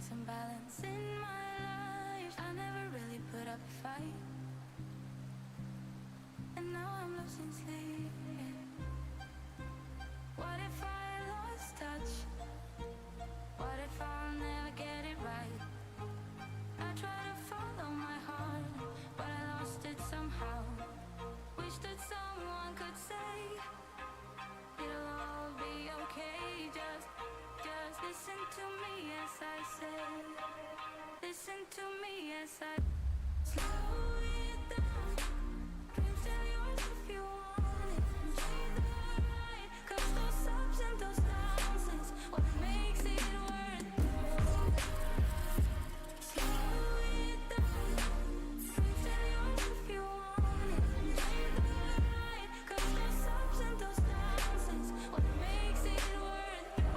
some balance in my life. I never really put up a fight, and now I'm losing sleep. What if I lost touch? What if I'll never get it right? I try to follow my heart, but I lost it somehow. Wish that someone could say it'll all be okay. Just listen to me as I say. Listen to me as I slow it down. Dreams are yours if you want it. And treat them right, 'cause those ups and those downs is what makes it worth it. Slow it down. Dreams are yours if you want it. And treat them right, 'cause those ups and those downs is what makes it worth it.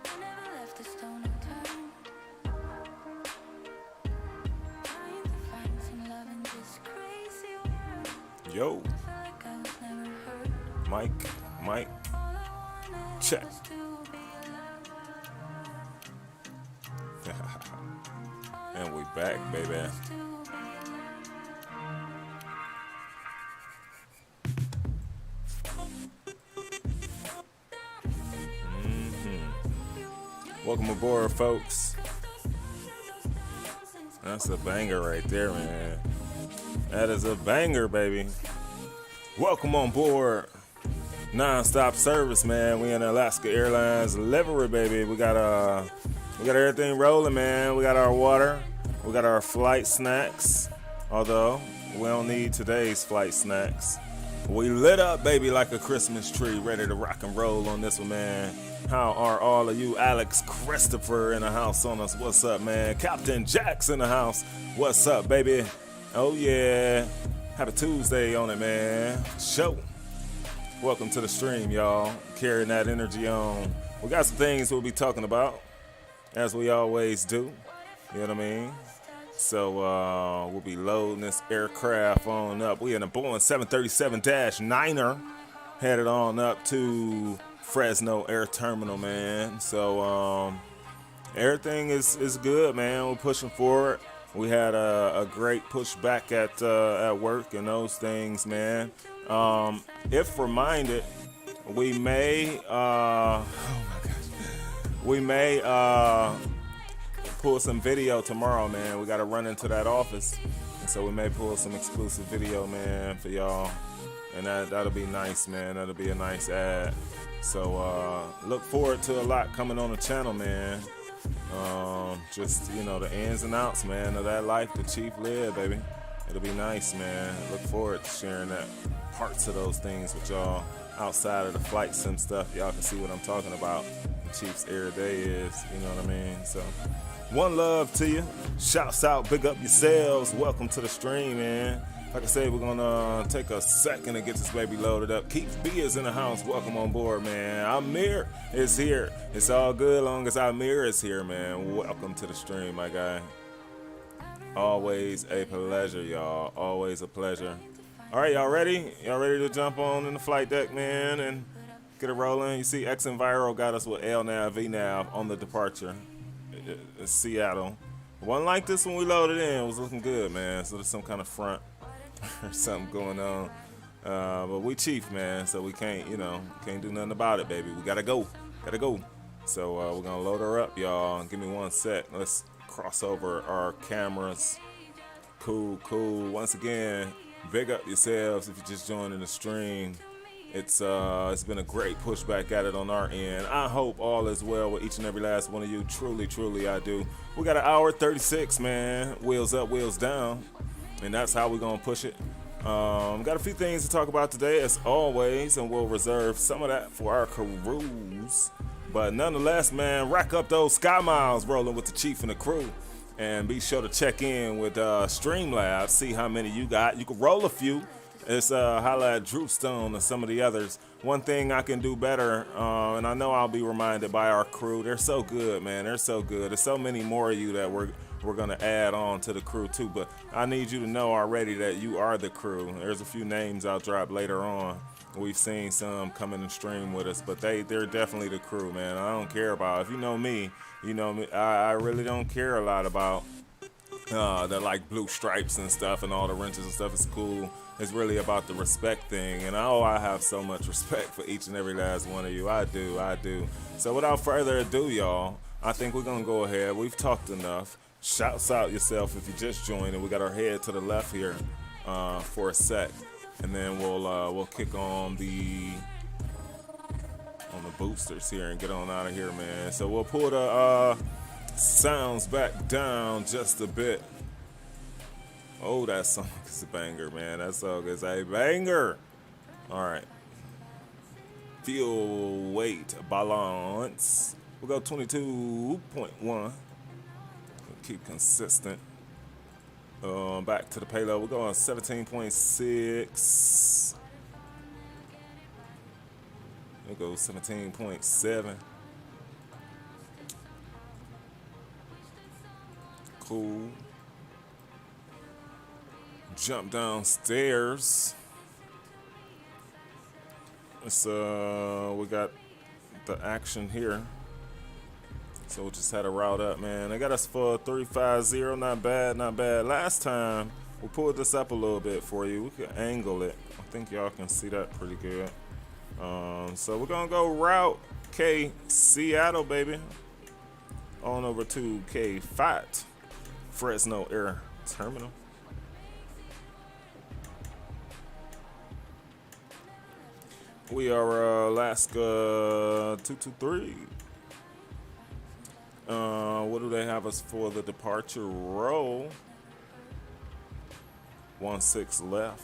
I never left a stone unturned, trying to find some love in this crazy world. Yo, I feel like I was never heard. Mike, All I wanted check. was to be loved. And we back, baby. To be loved. Welcome aboard, folks. That's a banger right there, man. That is a banger, baby. Welcome on board. Non-stop service, man. We in Alaska Airlines livery, baby. We got everything rolling, man. We got our water. We got our flight snacks. Although we don't need today's flight snacks. We lit up, baby, like a Christmas tree, ready to rock and roll on this one, man. How are all of you? Alex Christopher in the house on us. What's up, man? Captain Jack's in the house. What's up, baby? Oh, yeah. Happy Tuesday on it, man. Show. Welcome to the stream, y'all. Carrying that energy on. We got some things we'll be talking about, as we always do. You know what I mean? So we'll be loading this aircraft on up. We in a Boeing 737-9er, headed on up to Fresno Air Terminal, man. So everything is good, man. We're pushing forward. We had a great pushback at work and those things, man. If reminded, we may pull some video tomorrow, man. We got to run into that office, and so we may pull some exclusive video, man, for y'all, and that'll be nice, man. That'll be a nice ad. So look forward to a lot coming on the channel, man. Just, you know, the ins and outs, man, of that life the Chief lived, baby. It'll be nice, man. Look forward to sharing that parts of those things with y'all outside of the flight sim stuff. Y'all can see what I'm talking about. The Chief's air day is, you know what I mean? So one love to you. Shouts out, big up yourselves. Welcome to the stream, man. Like I said, we're gonna take a second to get this baby loaded up. Keith B is in the house. Welcome on board, man. Amir is here. It's all good long as Amir is here, man. Welcome to the stream, my guy. Always a pleasure, y'all. Always a pleasure. All right, y'all ready? Y'all ready to jump on in the flight deck, man, and get it rolling? You see, X and Viro got us with LNAV, VNAV on the departure. It's Seattle. Wasn't like this when we loaded in. It was looking good, man. So there's some kind of front or something going on. But we Chief, man, so we can't, you know, can't do nothing about it, baby. We gotta go. Gotta go. So we're gonna load her up, y'all. Give me one sec. Let's cross over our cameras. Cool, cool. Once again, big up yourselves if you just joined in the stream. It's been a great pushback at it on our end. I hope all is well with each and every last one of you. Truly, truly, I do. We got an hour 36, man. Wheels up, wheels down. And that's how we're going to push it. Got a few things to talk about today, as always, and we'll reserve some of that for our cruise. But nonetheless, man, rack up those sky miles rolling with the Chief and the crew. And be sure to check in with Streamlabs, see how many you got. You can roll a few. It's holla at Drew Stone and some of the others. One thing I can do better, and I know I'll be reminded by our crew, they're so good, man. They're so good. There's so many more of you that we're going to add on to the crew, too. But I need you to know already that you are the crew. There's a few names I'll drop later on. We've seen some come in and stream with us, but they're definitely the crew, man. I don't care about, if you know me, I really don't care a lot about the like blue stripes and stuff and all the wrenches and stuff. Is cool. It's really about the respect thing, and I have so much respect for each and every last one of you. I do. So without further ado, y'all, I think we're gonna go ahead. We've talked enough. Shouts out yourself if you just joined, and we got our head to the left here for a sec, and then we'll kick on the boosters here and get on out of here, man. So we'll pull the sounds back down just a bit. Oh, that song is a banger, man. That song is a banger. All right. Fuel weight balance. We'll go 22.1. Keep consistent. Back to the payload. We're going 17.6. We'll go 17.7. Cool. Jump downstairs. It's we got the action here. So we just had a route up, man. They got us for 350. Not bad. Last time we pulled this up a little bit for you. We could angle it. I think y'all can see that pretty good. So we're gonna go route K Seattle, baby, on over to K Fat Fresno Air Terminal. We are Alaska 223. What do they have us for the departure roll? 16 left.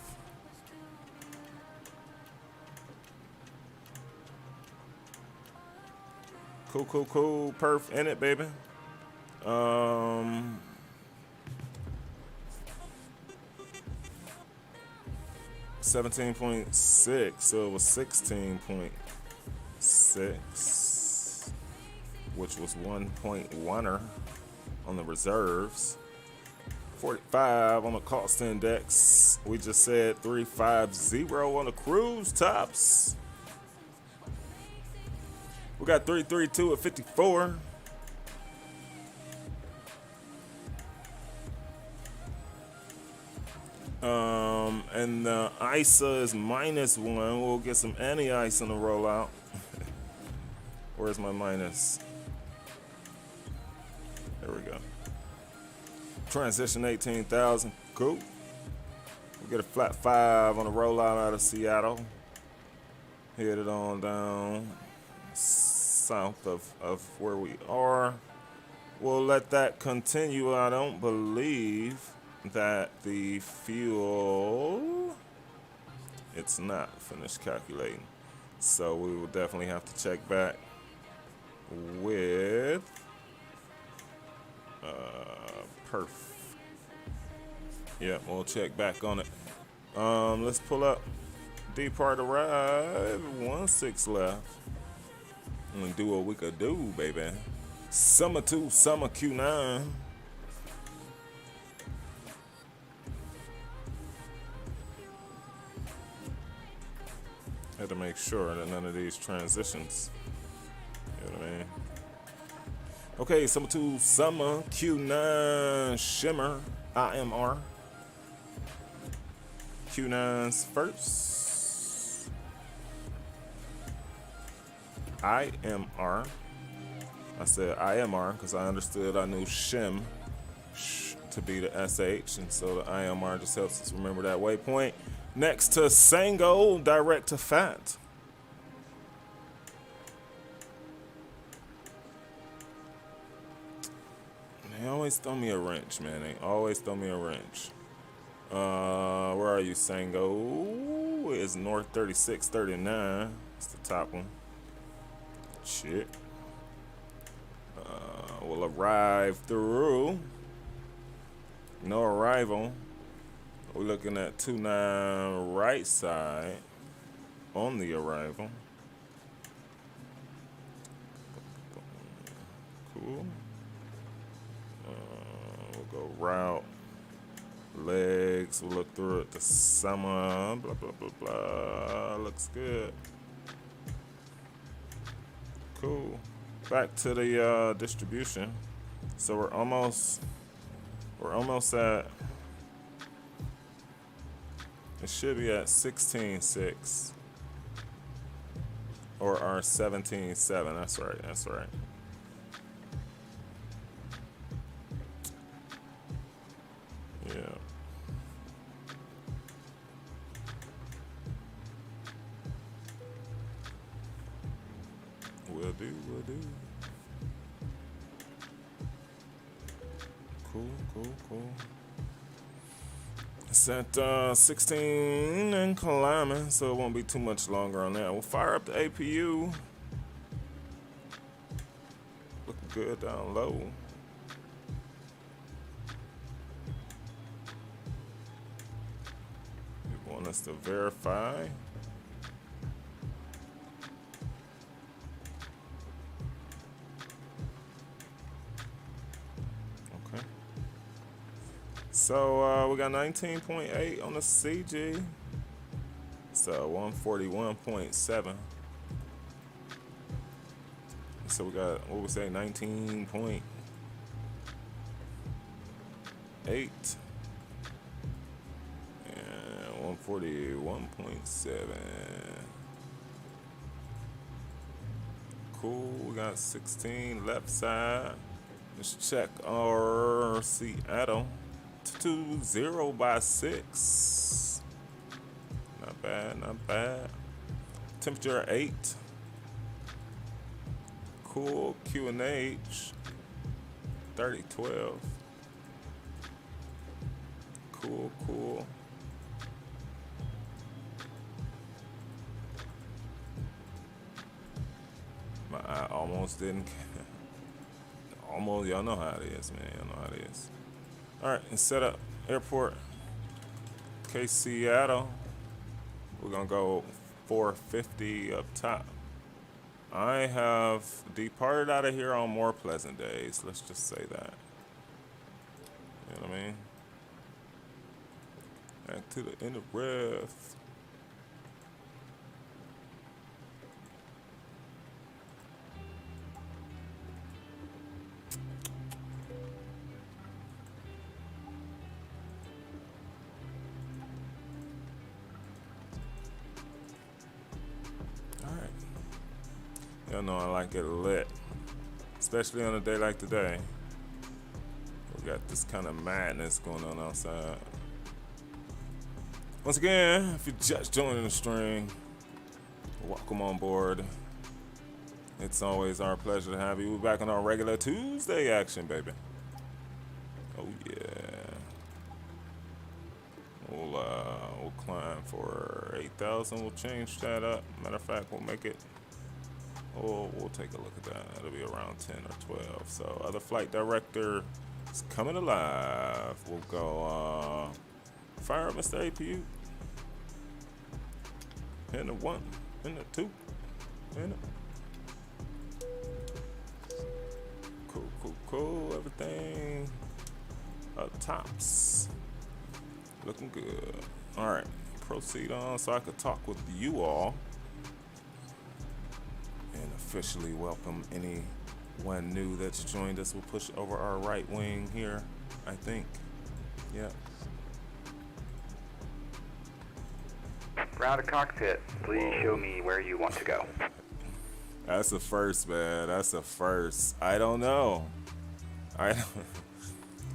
Cool. Perf in it, baby. 17.6, so it was 16.6, which was 1.1er on the reserves. 45 on the cost index. We just said 350 on the cruise tops. We got 332 at 54. And the ISA is -1. We'll get some anti-ice on the rollout. Where's my minus? There we go. Transition 18,000. Cool. We get a flat 5 on the rollout out of Seattle. Headed on down south of where we are. We'll let that continue. I don't believe that the fuel, it's not finished calculating, so we will definitely have to check back with perf. Yeah, we'll check back on it. Let's pull up depart arrive. 16 left. And do what we could do, baby. Summer 2 summer Q9. Had to make sure that none of these transitions, you know what I mean? Okay, summer 2 summer Q9 shimmer IMR. Q9's first. IMR. I said IMR because I understood I knew shim to be the SH, and so the IMR just helps us remember that waypoint. Next to Sango, direct to Fat. They always throw me a wrench, man. They always throw me a wrench. Where are you, Sango? It's North 3639. It's the top one. Shit. We'll arrive through. No arrival. We're looking at 29 right side on the arrival. Cool. We'll go route Legs, we'll look through it. The summer, blah, blah, blah, blah. Looks good. Cool. Back to the distribution. So we're almost at, it should be at 16.6 or our 17.7. That's right. Yeah. Will do. Cool. It's at 16 and climbing, so it won't be too much longer on that. We'll fire up the APU. Looking good down low. You want us to verify. So we got 19.8 on the CG. So 141.7. So we got, what we say, 19.8 and 141.7. Cool. We got 16 left side. Let's check our Seattle. 2-0 by 6. Not bad. Temperature 8. Cool. QNH 3012. Cool. My eye almost didn't. Almost, y'all know how it is, man. All right, and set up airport. Okay, Seattle. We're gonna go 450 up top. I have departed out of here on more pleasant days. Let's just say that. You know what I mean? Back to the end of ref. Y'all know I like it lit, especially on a day like today. We got this kind of madness going on outside. Once again, if you're just joining the stream, welcome on board. It's always our pleasure to have you. We're back on our regular Tuesday action, baby. Oh yeah. We'll climb for 8,000. We'll change that up. Matter of fact, we'll make it. Oh, we'll take a look at that. It'll be around 10 or 12. So, other flight director is coming alive. We'll go fire up Mr. APU. And the 1, and the 2, and the... Cool. Everything up tops. Looking good. All right, proceed on so I could talk with you all. And officially welcome anyone new that's joined us. We'll push over our right wing here, I think. Yep. Ground to cockpit. Please show me where you want to go. That's a first, man. That's a first. I don't know.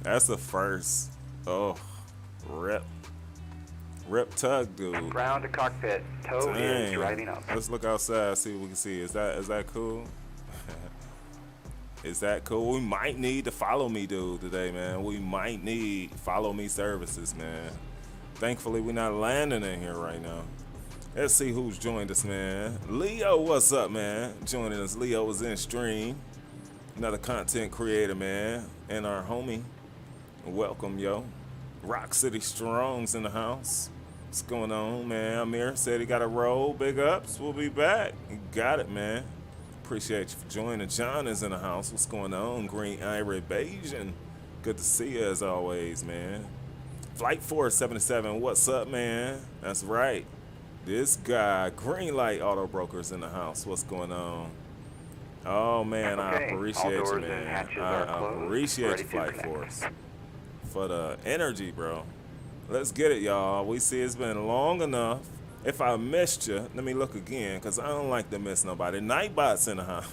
That's a first. Oh, rip tug, dude. Ground to cockpit. Tow is driving up. Let's look outside, see what we can see. Is that cool? Is that cool? We might need the follow me dude today, man. We might need follow me services, man. Thankfully, we're not landing in here right now. Let's see who's joined us, man. Leo, what's up, man? Joining us. Leo was in stream. Another content creator, man. And our homie. Welcome, yo. Rock City Strong's in the house. What's going on, man? Amir said he got a roll. Big ups. We'll be back. You got it, man. Appreciate you for joining. John is in the house. What's going on? Green Irie Bayesian. Good to see you as always, man. Flight 477, what's up, man? That's right. This guy, Green Light Auto Brokers in the house. What's going on? Oh, man, I Okay, all appreciate you, doors and man. hatches are I closed. appreciate Ready you, to Flight connect. Force, for the energy, bro. Let's get it, y'all. We see it's been long enough. If I missed you, let me look again, because I don't like to miss nobody. Nightbot's in the house.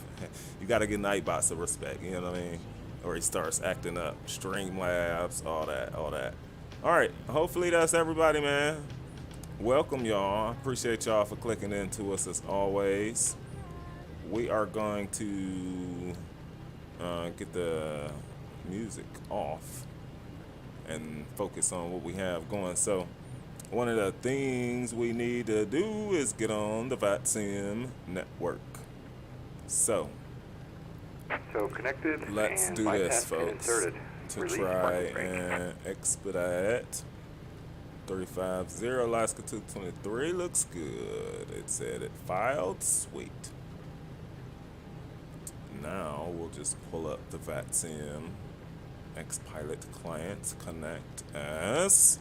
You got to get Nightbot some respect, you know what I mean? Or he starts acting up. Streamlabs, all that, all that. All right, hopefully that's everybody, man. Welcome, y'all. Appreciate y'all for clicking into us as always. We are going to get the music off and focus on what we have going. So one of the things we need to do is get on the VATSIM network. So Connected. let's and do bypass this, pin folks, inserted. to Release try parking brake. and expedite. 350 Alaska 223 looks good. It said it filed. Sweet. Now we'll just pull up the VATSIM X-Pilot client, connect as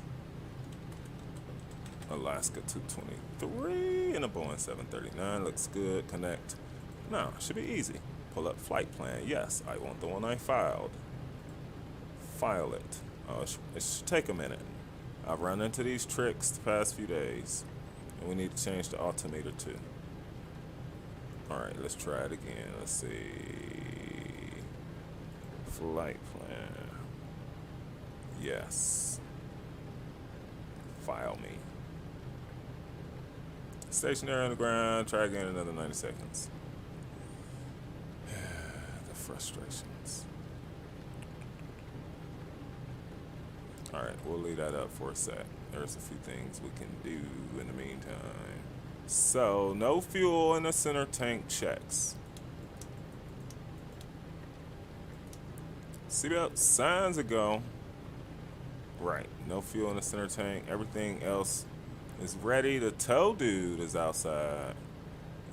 Alaska 223 and a Boeing 739. Looks good. Connect. Now, should be easy. Pull up flight plan. Yes, I want the one I filed. File it. It should take a minute. I've run into these tricks the past few days, and we need to change the altimeter too. Alright, let's try it again. Let's see. Flight plan. Yes. File me. Stationary on the ground. Try again in another 90 seconds. The frustrations. Alright, we'll leave that up for a sec. There's a few things we can do in the meantime. So, no fuel in the center tank checks. Seatbelt signs ago. Right, no fuel in the center tank. Everything else is ready. The tow dude is outside.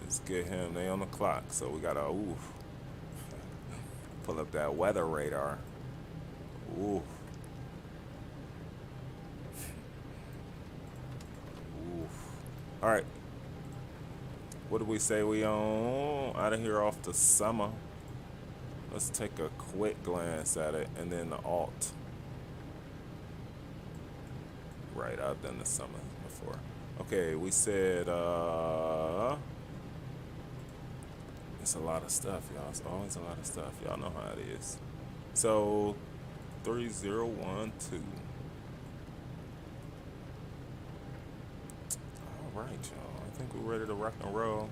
Let's get him. They on the clock, so we gotta pull up that weather radar. Ooh. All right. What do we say we on? Out of here off the summer. Let's take a quick glance at it and then the alt. Right, I've done the summer before. Okay, we said it's a lot of stuff, y'all. It's always a lot of stuff. Y'all know how it is. So 3012. All right, y'all. I think we're ready to rock and roll.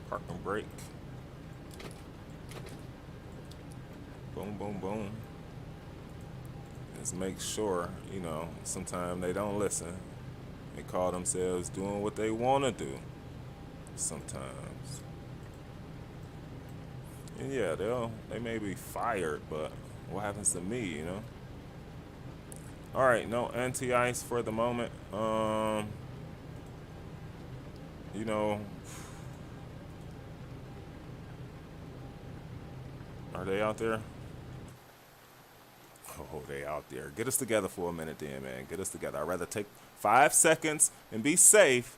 Park and brake. Boom, boom, boom. Just make sure, you know, sometimes they don't listen. They call themselves doing what they want to do sometimes. And yeah, they may be fired, but what happens to me, you know? All right, no anti-ice for the moment. You know, are they out there? Oh, they out there. Get us together for a minute then, man. Get us together. I'd rather take 5 seconds and be safe.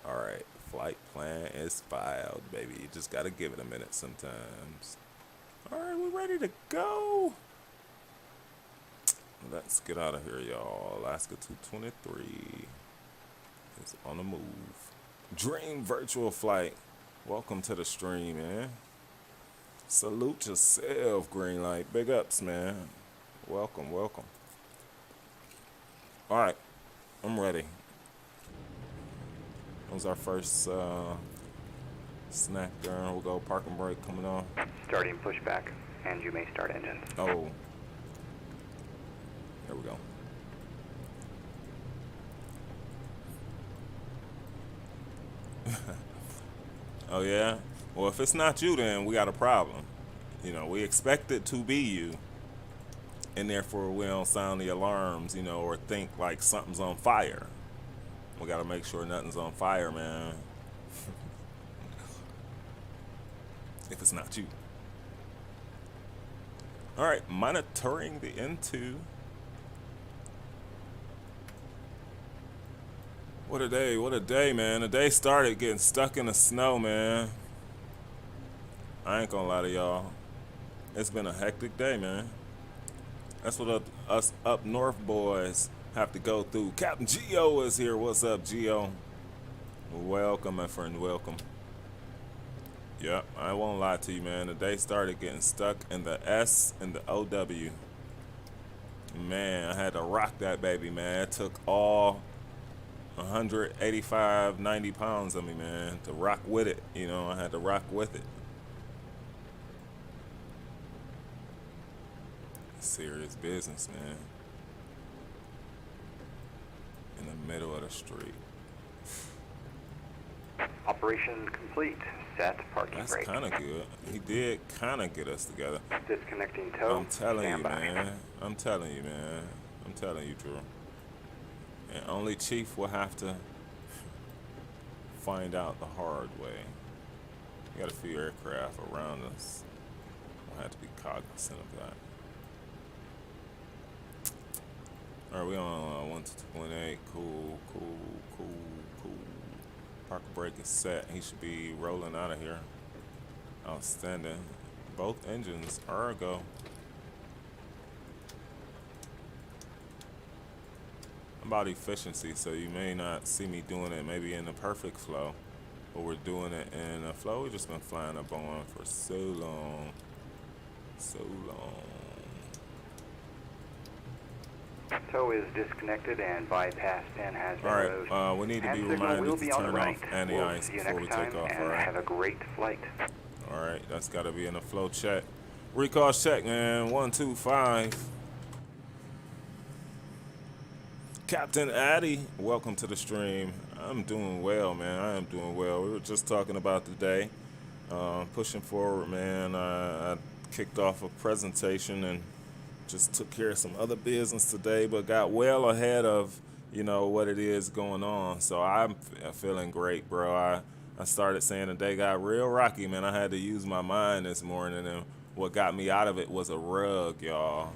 All right, flight plan is filed, baby. You just got to give it a minute sometimes. All right, we're ready to go. Let's get out of here, y'all. Alaska 223 is on the move. Dream virtual flight. Welcome to the stream, man. Salute yourself, Green Light. Big ups, man. Welcome, welcome. All right, I'm ready. That was our first snack there. We'll go park and brake coming on. Starting pushback, and you may start engines. Oh. There we go. Oh, yeah? Well, if it's not you, then we got a problem. You know, we expect it to be you. And therefore, we don't sound the alarms, you know, or think like something's on fire. We got to make sure nothing's on fire, man. if it's not you. All right, monitoring the N2. What a day, man. The day started getting stuck in the snow, man. I ain't gonna lie to y'all. It's been a hectic day, man. That's what us up north boys have to go through. Captain Geo is here. What's up, Geo? Welcome, my friend, welcome. Yep, I won't lie to you, man. The day started getting stuck in the S and the OW. Man, I had to rock that baby, man. It took all 185, 90 pounds of me, man, to rock with it. You know, I had to rock with it. Serious business, man. In the middle of the street. Operation complete. Set. Parking That's brake. kind of good. He did kind of get us together. Disconnecting tow. I'm telling you, Stand by. man. I'm telling you, man. I'm telling you, Drew. And only Chief will have to find out the hard way. We got a few aircraft around us. We'll have to be cognizant of that. All right, we on 1-2.8. Cool. Park brake is set. He should be rolling out of here. Outstanding. Both engines are a go. About efficiency, so you may not see me doing it maybe in the perfect flow, but we're doing it in a flow. We've just been flying a Boeing for so long. Tow is disconnected and bypass 10 has been removed. All right, we need to Hand be signal reminded will to be on the turn right. off any We'll ice see you before we next take time, off, and all right? have a great flight. All right, that's got to be in the flow check. Recall check, man. 1, 2, 5. Captain Addy, welcome to the stream. I'm doing well, man. I am doing well. We were just talking about the day. Pushing forward, man. I kicked off a presentation and just took care of some other business today, but got well ahead of, you know, what it is going on. So I'm feeling great, bro. I started saying the day got real rocky, man. I had to use my mind this morning, and what got me out of it was a rug, y'all.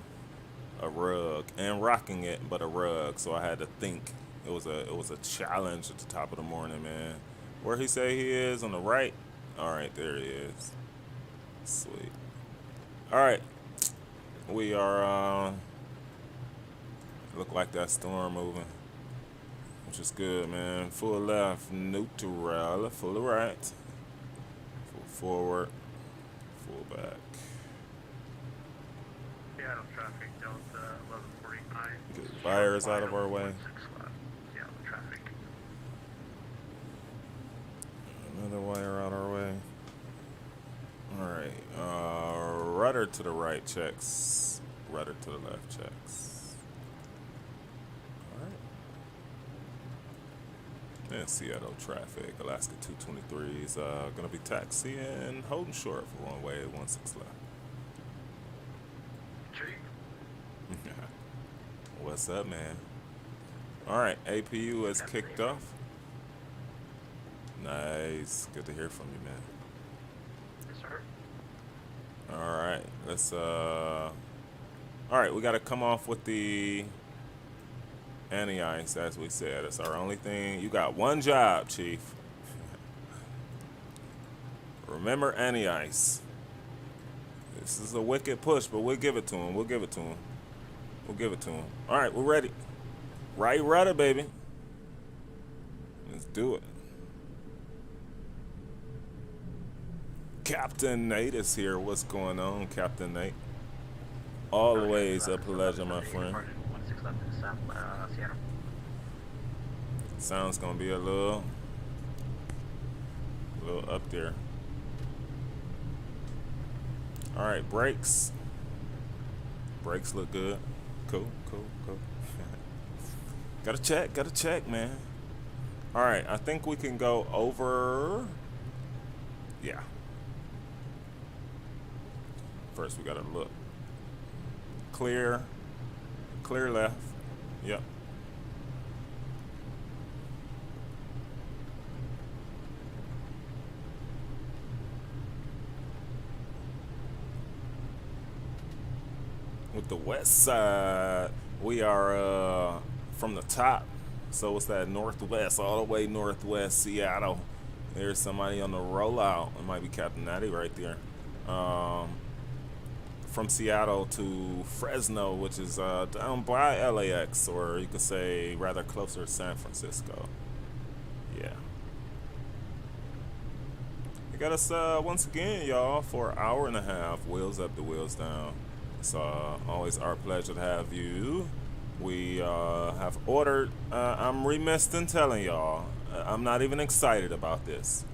A rug, and rocking it, but a rug. So I had to think. It was a challenge at the top of the morning, man. Where he say he is on the right? All right, there he is. Sweet. All right, we are look like that storm moving, which is good, man. Full left, neutral, full right, full forward, full back. Seattle traffic, Delta 1149. Get fires out of our way. 16 left. Seattle traffic. Another wire out our way. All right, rudder to the right checks, rudder to the left checks. All right. And Seattle traffic, Alaska 223 is gonna be taxiing, holding short for runway 16 left. What's up, man? All right, APU has kicked off. Nice, good to hear from you, man. Yes, sir. All right, let's all right, we got to come off with the anti-ice, as we said. It's our only thing. You got one job, Chief. Remember anti-ice. This is a wicked push, but we'll give it to him. We'll give it to him. We'll give it to him. All right, we're ready. Right rudder, baby. Let's do it. Captain Nate is here. What's going on, Captain Nate? Always a pleasure, my friend. 16 left in South Seattle. Sound's gonna be a little up there. All right, brakes. Brakes look good. Cool. Gotta check, man. All right, I think we can go over. Yeah. First, we gotta look. Clear left. Yep. with the west side, we are from the top. So it's that northwest, all the way northwest Seattle. There's somebody on the rollout. It might be Captain Natty right there. From Seattle to Fresno, which is down by LAX, or you could say rather closer to San Francisco. Yeah. You got us once again, y'all, for an hour and a half. Wheels up, the wheels down. It's always our pleasure to have you. We have ordered. I'm remiss in telling y'all. I'm not even excited about this,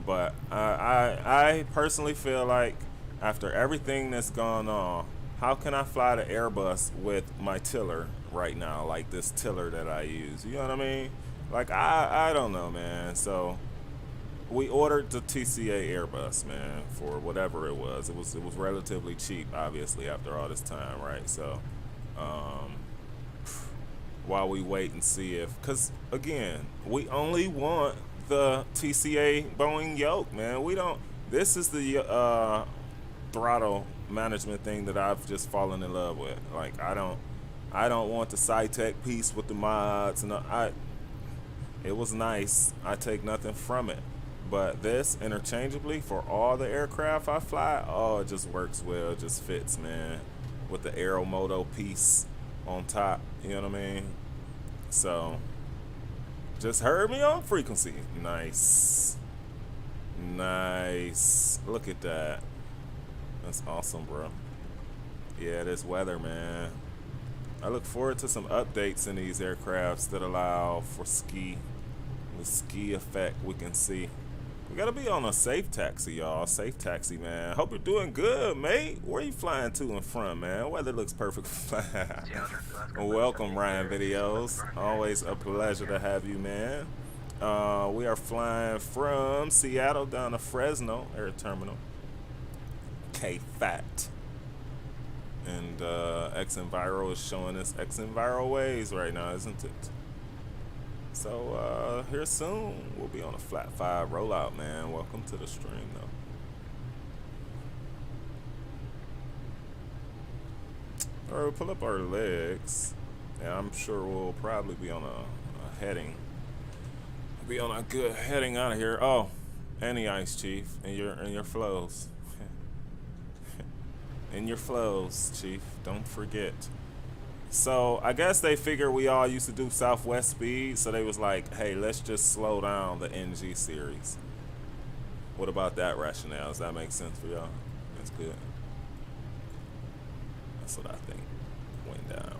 but I personally feel like after everything that's gone on, how can I fly the Airbus with my tiller right now, like this tiller that I use? You know what I mean? Like I don't know, man. So we ordered the TCA Airbus, man, for whatever it was. It was relatively cheap, obviously, after all this time, right? So while we wait and see if, because again, we only want the TCA Boeing yoke, man. We don't. This is the throttle management thing that I've just fallen in love with. Like I don't want the SciTech piece with the mods, and it was nice. I take nothing from it. But this interchangeably for all the aircraft I fly, oh, it just works well, it just fits, man. With the Aeromoto piece on top, you know what I mean? So, just heard me on frequency. Nice. Nice. Look at that. That's awesome, bro. Yeah, this weather, man. I look forward to some updates in these aircrafts that allow for ski. The ski effect we can see. We gotta be on a safe taxi, y'all. Safe taxi, man. Hope you're doing good, mate. Where you flying to and from, man? Weather looks perfect for flying. Welcome, Ryan Videos. Always a pleasure to have you, man. We are flying from Seattle down to Fresno Air Terminal. K-Fat. And X-Enviro is showing us X-Enviro ways right now, isn't it? So here soon we'll be on a flat 5 rollout, man. Welcome to the stream, though. All right, we'll pull up our legs, and I'm sure we'll probably be on a heading. Be on a good heading out of here. Oh, any ice, Chief, in your flows. In your flows, Chief. Don't forget. So I guess they figure we all used to do Southwest speed, so they was like, hey, let's just slow down the NG series. What about that rationale? Does that make sense for y'all? That's good. That's what I think went down.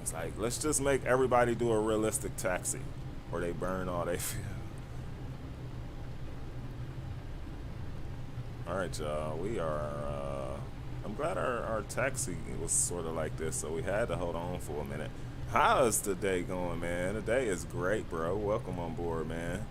It's like, let's just make everybody do a realistic taxi where they burn all they fuel. All right, y'all, we are I'm glad our taxi was sort of like this, so we had to hold on for a minute. How's the day going, man? The day is great, bro. Welcome on board, man.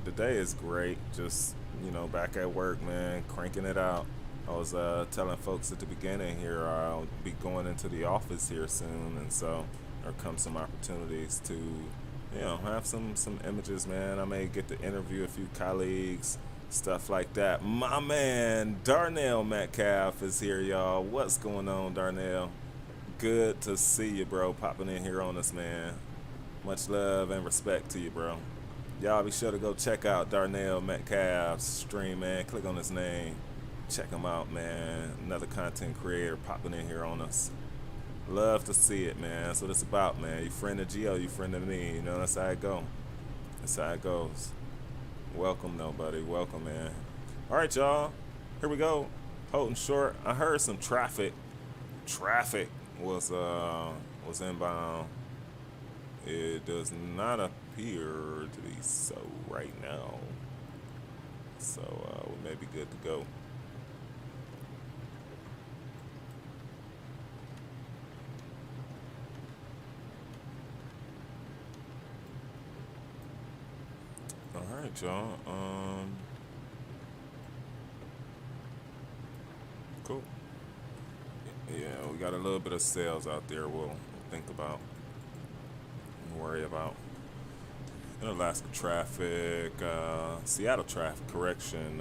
The day is great. Just, you know, back at work, man, cranking it out. I was telling folks at the beginning here I'll be going into the office here soon, and so there come some opportunities to, you know, have some images, man. I may get to interview a few colleagues, stuff like that. My man Darnell Metcalf is here, y'all. What's going on, Darnell? Good to see you, bro, popping in here on us, man. Much love and respect to you, bro. Y'all be sure to go check out Darnell Metcalf's stream, man. Click on his name, check him out, man. Another content creator popping in here on us. Love to see it, man. That's what it's about, man. You friend of Gio, you friend of me. You know, that's how it go. That's how it goes. Welcome, nobody. Welcome, man. All right, y'all. Here we go. Holding short. I heard some traffic. Traffic was inbound. It does not appear to be so right now. So we may be good to go. All right, y'all. Cool. Yeah, we got a little bit of sales out there we'll think about and worry about. In Alaska traffic, Seattle traffic, correction,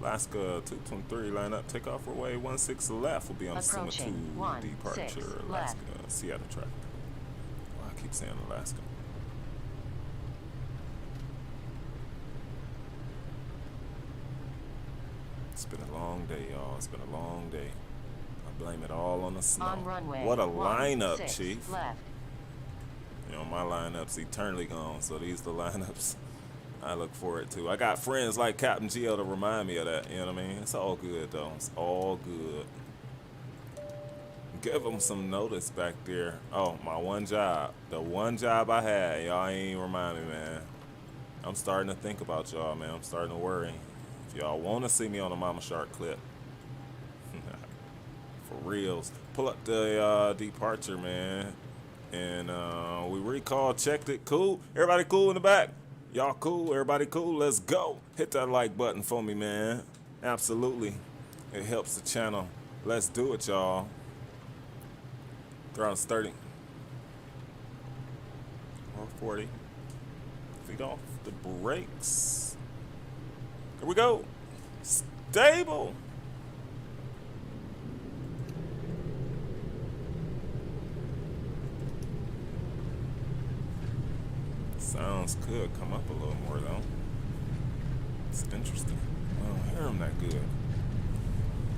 Alaska 223 line up. Take off runway 16 left. We'll be on Suma 2 Approaching 16 departure. left. Alaska, Seattle traffic. Well, I keep saying Alaska. It's been a long day, y'all. It's been a long day. I blame it all on the snow. On runway What a lineup, 16 Chief. left. You know, my lineup's eternally gone, so these the lineups I look forward to. I got friends like Captain Geo to remind me of that, you know what I mean? It's all good, though. It's all good. Give them some notice back there. Oh, my one job. The one job I had, y'all ain't even remind me, man. I'm starting to think about y'all, man. I'm starting to worry. If y'all want to see me on a Mama Shark clip, for reals, pull up the departure, man. And we recalled, checked it. Cool. Everybody cool in the back? Y'all cool? Everybody cool? Let's go. Hit that like button for me, man. Absolutely. It helps the channel. Let's do it, y'all. Around 30. Or 40. Feet off the brakes. Here we go. Stable. Sounds could come up a little more though. It's interesting. I don't hear them that good.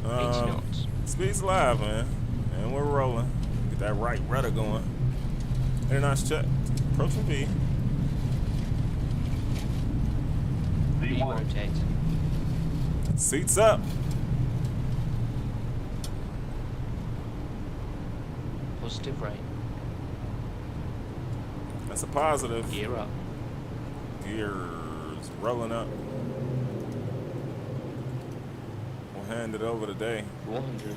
80 knots. Speed's live, man. And we're rolling. Get that right rudder going. Air knots checked. Approaching V. V rotate. Seats up. Positive rate. That's a positive. Gear up. Gears rolling up. We'll hand it over today. 100.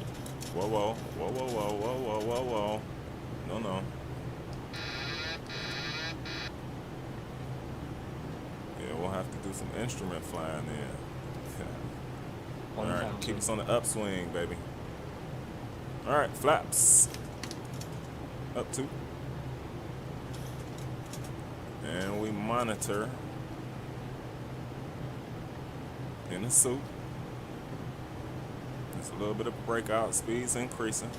Whoa, whoa, whoa, whoa, whoa, whoa, whoa, whoa, whoa. No, no. Yeah, we'll have to do some instrument flying there. All right, 1000. keep us on the upswing, baby. All right, flaps. Up 2. And we monitor in the suit. There's a little bit of breakout, speeds increasing.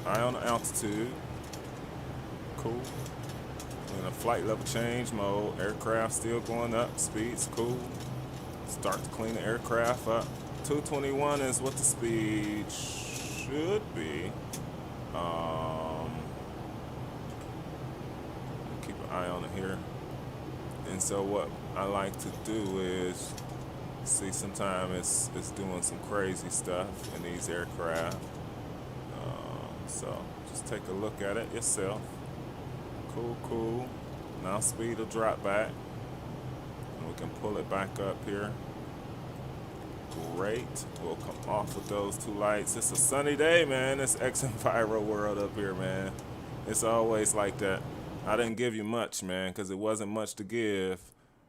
Eye on the altitude. Cool. In a flight level change mode. Aircraft still going up. Speeds cool. Start to clean the aircraft up. 221 is what the speed should be. Keep an eye on it here. And so what I like to do is see sometimes it's doing some crazy stuff in these aircraft. So just take a look at it yourself. Cool, cool. Now speed will drop back. And we can pull it back up here. Great. We'll come off with those 2 lights. It's a sunny day, man. It's X-Enviro world up here, man. It's always like that. I didn't give you much, man, because it wasn't much to give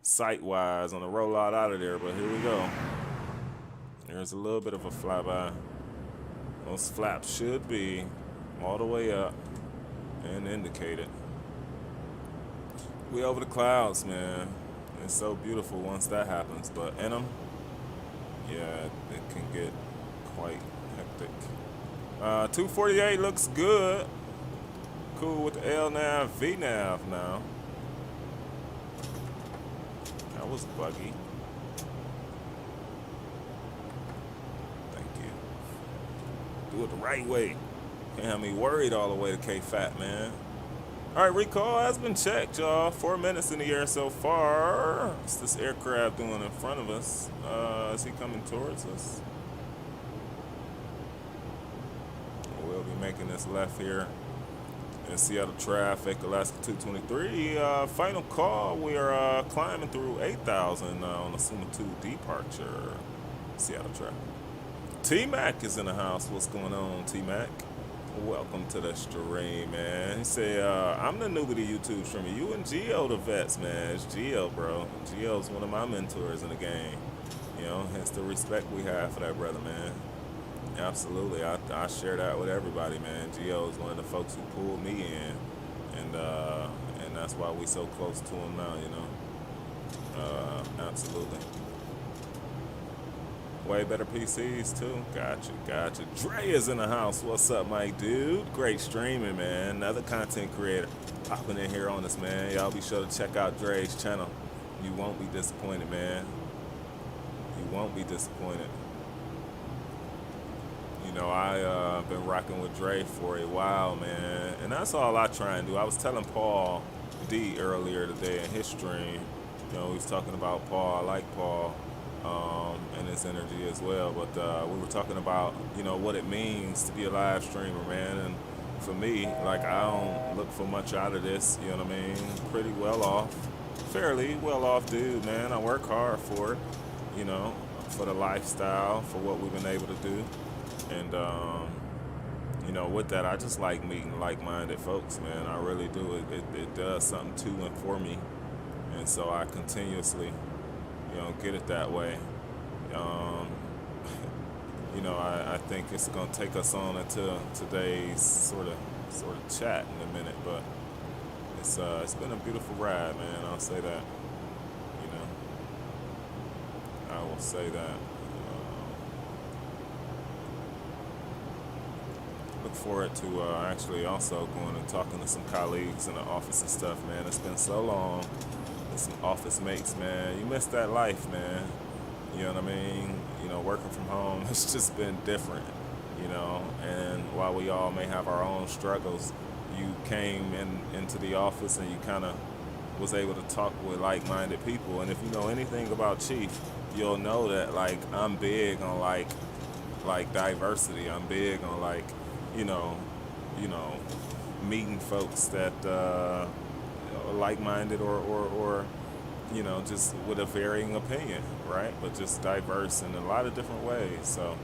sight-wise on the rollout out of there, but here we go. There's a little bit of a flyby. Those flaps should be all the way up and indicated. We over the clouds, man. It's so beautiful once that happens, but in them, yeah, it can get quite hectic. 248 looks good. Cool with the LNAV, VNAV now. That was buggy. Thank you. Do it the right way. Can't have me worried all the way to K-Fat, man. All right, recall has been checked, y'all. 4 minutes in the air so far. What's this aircraft doing in front of us? Is he coming towards us? We'll be making this left here in Seattle traffic, Alaska 223. Final call. We are climbing through 8,000 on the Suma 2 departure, Seattle traffic. T-Mac is in the house. What's going on, T-Mac? Welcome to the stream, man. He said, I'm the newbie to YouTube streamer. You and Geo the vets, man. It's Geo, bro. Geo's one of my mentors in the game. You know, hence the respect we have for that brother, man. Absolutely. I share that with everybody, man. Geo is one of the folks who pulled me in. And that's why we so close to him now, you know. Absolutely. Way better PCs too. Gotcha. Dre is in the house. What's up, my dude? Great streaming, man. Another content creator popping in here on us, man. Y'all be sure to check out Dre's channel. You won't be disappointed, man. You won't be disappointed. You know, I been rocking with Dre for a while, man, and that's all I try and do. I was telling Paul D earlier today in his stream. You know, he was talking about Paul. I like Paul. And his energy as well, but we were talking about, you know, what it means to be a live streamer, man. And for me, like, I don't look for much out of this, you know what I mean? Pretty well off, fairly well off dude, man. I work hard for it, you know, for the lifestyle, for what we've been able to do. And you know, with that, I just like meeting like-minded folks, man. I really do. It does something to and for me, and so I continuously, you know, get it that way. You know, I think it's gonna take us on into today's sort of chat in a minute, but it's been a beautiful ride, man. I'll say that. You know, I will say that. Look forward to actually also going and talking to some colleagues in the office and stuff, man. It's been so long. With some office mates, man. You miss that life, man. You know what I mean? You know, working from home, it's just been different, you know. And while we all may have our own struggles, you came into the office and you kind of was able to talk with like-minded people. And if you know anything about Chief, you'll know that, like, I'm big on like diversity. I'm big on, like, you know, meeting folks that are like-minded or you know, just with a varying opinion, right? But just diverse in a lot of different ways. So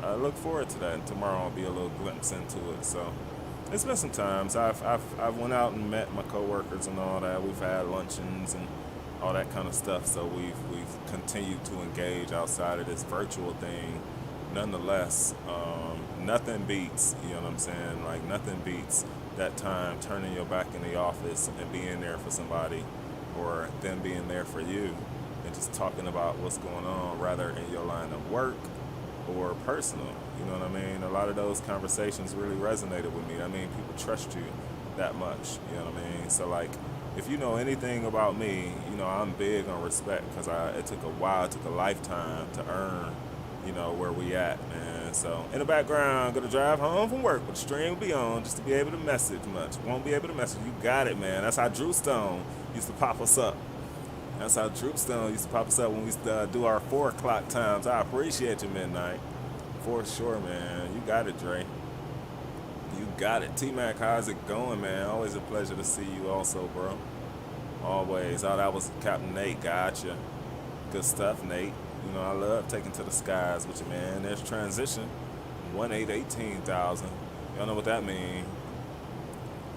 I look forward to that, and tomorrow will be a little glimpse into it. So it's been some times. I've went out and met my coworkers and all that. We've had luncheons and all that kind of stuff. So we've continued to engage outside of this virtual thing. Nonetheless, nothing beats, you know what I'm saying? Like, nothing beats that time turning your back in the office and being there for somebody, or them being there for you, and just talking about what's going on, rather in your line of work or personal. You know what I mean? A lot of those conversations really resonated with me. I mean, people trust you that much, you know what I mean? So, like, if you know anything about me, you know, I'm big on respect, because it took a while, it took a lifetime to earn, you know, where we at, man. So, in the background, gonna drive home from work, but the stream will be on just to be able to message much. Won't be able to message. You got it, man. That's how Drew Stone used to pop us up. That's how Drew Stone used to pop us up when we do our 4 o'clock times. I appreciate you, Midnight. For sure, man. You got it, Dre. You got it. T-Mac, how's it going, man? Always a pleasure to see you also, bro. Always. Oh, that was Captain Nate. Gotcha. Good stuff, Nate. You know, I love taking to the skies with you, man. There's transition. 18,000. Y'all know what that means.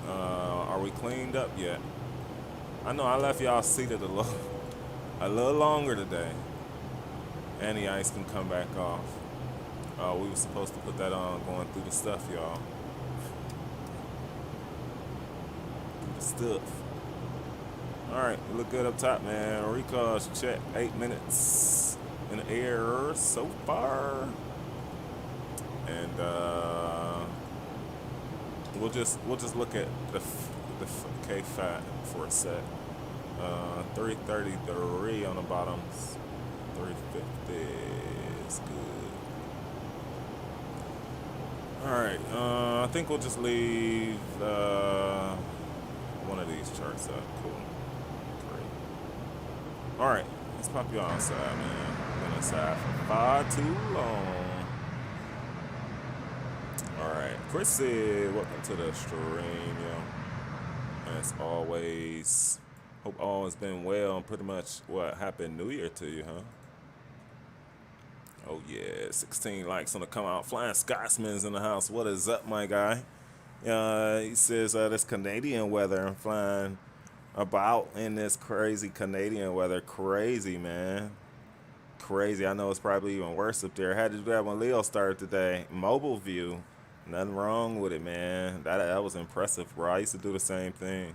Are we cleaned up yet? I know I left y'all seated a little longer today. Any ice can come back off. We were supposed to put that on going through the stuff, y'all. Through the stuff. Alright, we look good up top, man. Recall, check. 8 minutes in the air so far. And we'll just look at the K-Fat for a sec. 333 on the bottoms. 350 is good. Alright, I think we'll just leave one of these charts up. Cool. Great. Alright, let's pop you outside, man. Been inside for far too long. Alright, Chrissy, welcome to the stream, yo. As always, hope all has been well, and pretty much what happened New Year to you, huh? Oh yeah, 16 likes on the come out. Flying Scotsman's in the house. What is up, my guy? He says this Canadian weather. I'm flying about in this crazy Canadian weather. Crazy, man. Crazy. I know it's probably even worse up there. I had to do that when Leo started today. Mobile view. Nothing wrong with it, man. That was impressive, bro. I used to do the same thing,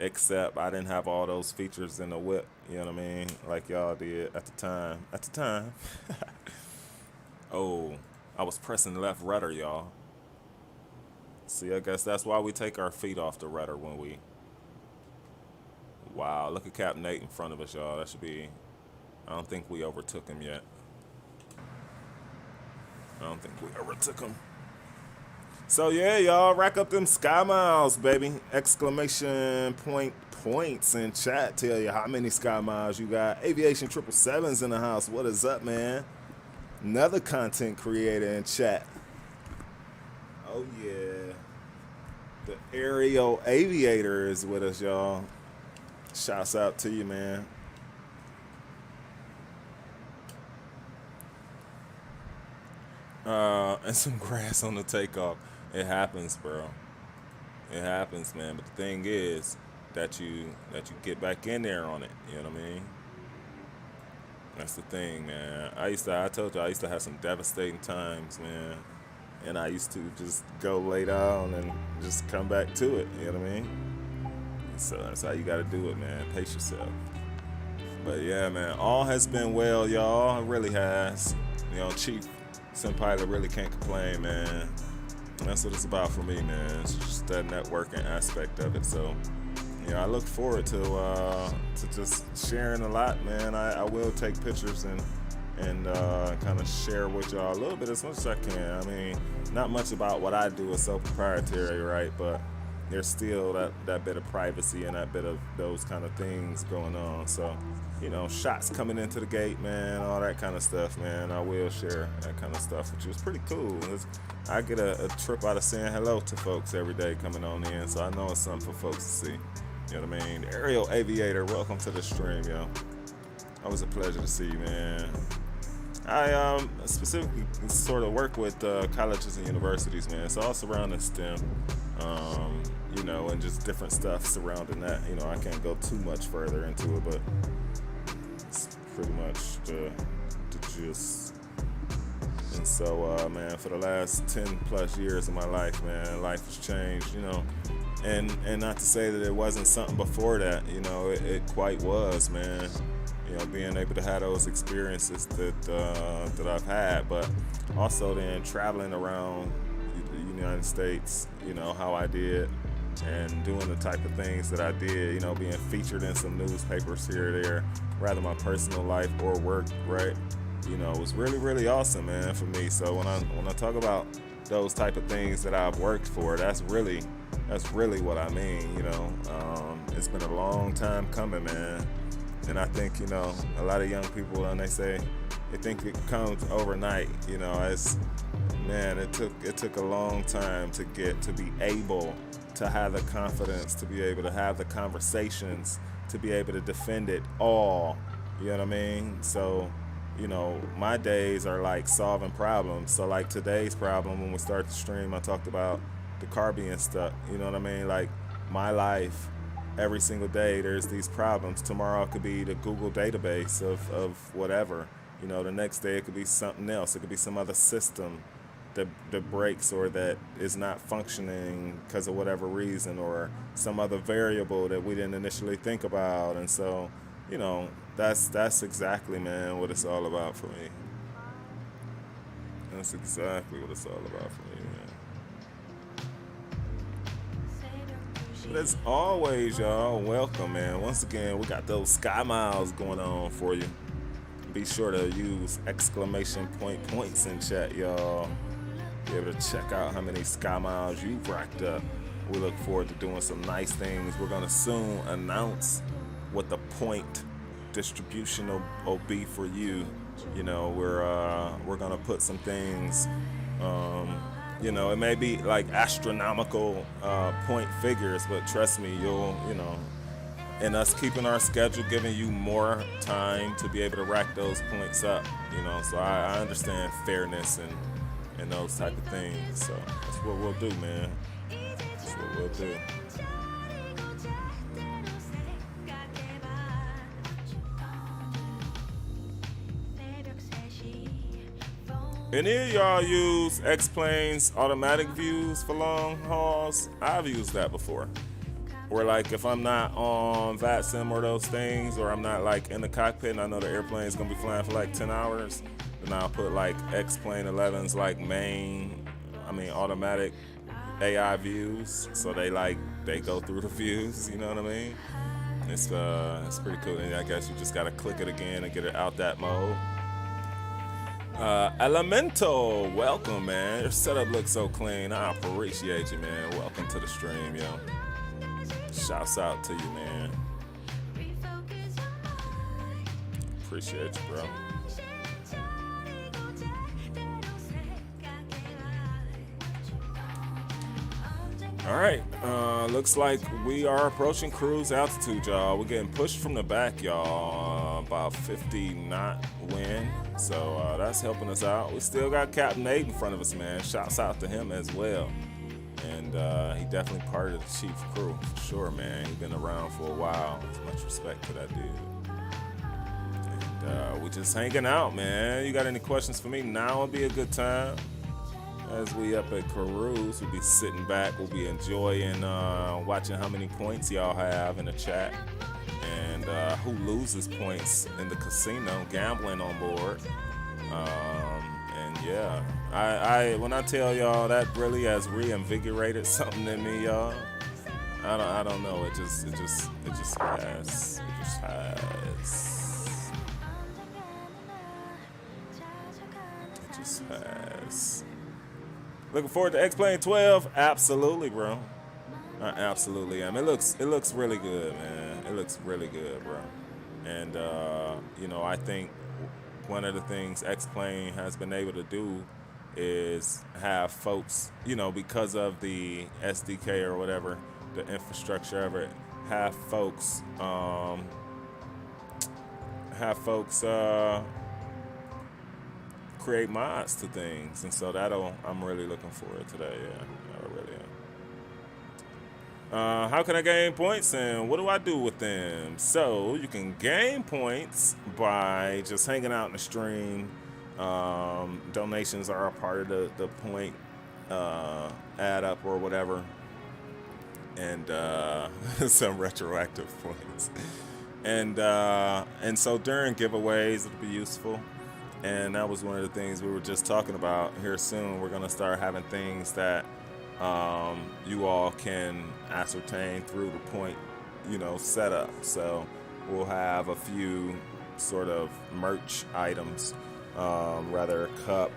except I didn't have all those features in the whip. You know what I mean? Like y'all did at the time. Oh, I was pressing the left rudder, y'all. See, I guess that's why we take our feet off the rudder when we... Wow, look at Captain Nate in front of us, y'all. That should be... I don't think we overtook him yet. I don't think we overtook him. So yeah, y'all, rack up them sky miles, baby. Exclamation point points in chat. Tell you how many sky miles you got. Aviation 777's in the house. What is up, man? Another content creator in chat. Oh yeah. The aerial aviator is with us, y'all. Shouts out to you, man. And some grass on the takeoff. It happens, bro. It happens, man. But the thing is that you get back in there on it. You know what I mean? That's the thing, man. I told you I used to have some devastating times, man. And I used to just go lay down and just come back to it. You know what I mean? So that's how you got to do it, man. Pace yourself. But yeah, man. All has been well, y'all. It really has. You know, Chief Pilot really can't complain, man. That's what it's about for me, man. It's just that networking aspect of it. So, you know, I look forward to just sharing a lot, man. I will take pictures and kind of share with y'all a little bit as much as I can. I mean, not much about what I do is so proprietary, right? But there's still that bit of privacy and that bit of those kind of things going on. So, you know, shots coming into the gate, man, all that kind of stuff, man. I will share that kind of stuff, which is pretty cool. I get a trip out of saying hello to folks every day coming on in, so I know it's something for folks to see. You know what I mean? Aerial Aviator, welcome to the stream, yo. Always a pleasure to see you, man. I specifically sort of work with colleges and universities, man. It's all surrounding STEM, you know, and just different stuff surrounding that. You know, I can't go too much further into it, but it's pretty much the gist. And so, man, for the last 10 plus years of my life, man, life has changed, you know. And not to say that it wasn't something before that, you know, it quite was, man. You know, being able to have those experiences that I've had, but also then traveling around the United States, you know, how I did, and doing the type of things that I did, you know, being featured in some newspapers here or there, rather my personal life or work, right? You know, it was really, really awesome, man, for me. So when I talk about those type of things that I've worked for, that's really what I mean, you know. It's been a long time coming, man. And I think, you know, a lot of young people, when they say they think it comes overnight, you know, it took a long time to be able to have the confidence, to be able to have the conversations, to be able to defend it all, you know what I mean? So, you know, my days are like solving problems. So like today's problem, when we start the stream, I talked about the car being stuck, you know what I mean? Like my life, every single day there's these problems. Tomorrow it could be the Google database of whatever. You know, the next day it could be something else. It could be some other system that breaks or that is not functioning because of whatever reason, or some other variable that we didn't initially think about. And so, you know, that's exactly, man, what it's all about for me. That's exactly what it's all about for me, man. But as always, y'all, welcome, man. Once again, we got those sky miles going on for you. Be sure to use exclamation point points in chat, y'all. Be able to check out how many sky miles you've racked up. We look forward to doing some nice things. We're gonna soon announce what the point distribution will be for you. You know, we're gonna put some things. You know, it may be like astronomical point figures, but trust me, you know, and us keeping our schedule, giving you more time to be able to rack those points up. You know, so I understand fairness and those type of things. So that's what we'll do, man. That's what we'll do. Any of y'all use X-Plane's automatic views for long hauls? I've used that before. Or like if I'm not on VATSIM or those things, or I'm not like in the cockpit and I know the airplane is gonna be flying for like 10 hours, And I'll put like X-Plane 11's like automatic AI views. So they go through the views, you know what I mean? It's pretty cool. And I guess you just gotta click it again and get it out that mode. Elemento, welcome, man. Your setup looks so clean. I appreciate you, man. Welcome to the stream, yo. Shouts out to you, man. Appreciate you, bro. All right, looks like we are approaching cruise altitude, y'all. We're getting pushed from the back, y'all. About 50 knot wind, so that's helping us out. We still got Captain Nate in front of us, man. Shouts out to him as well. And he definitely part of the chief crew, for sure, man. He's been around for a while. Much respect to that dude. And we just hanging out, man. You got any questions for me? Now would be a good time. As we up at Cruise, we'll be sitting back. We'll be enjoying watching how many points y'all have in the chat. And who loses points in the casino, gambling on board. And yeah, I when I tell y'all that really has reinvigorated something in me, y'all. I don't know. It just has. It just has. It just has. Looking forward to X-Plane 12. Absolutely, bro. Absolutely am. It looks really good, man. It looks really good, bro. And I think one of the things X-Plane has been able to do is have folks, because of the SDK or whatever, the infrastructure of it, have folks create mods to things, and so I'm really looking forward to that. Yeah, I really am. How can I gain points, and what do I do with them? So you can gain points by just hanging out in the stream. Donations are a part of the point add up or whatever, and some retroactive points. And so during giveaways, it'll be useful. And that was one of the things we were just talking about. Here soon, we're gonna start having things that you all can ascertain through the point, setup. So we'll have a few sort of merch items, rather a cup,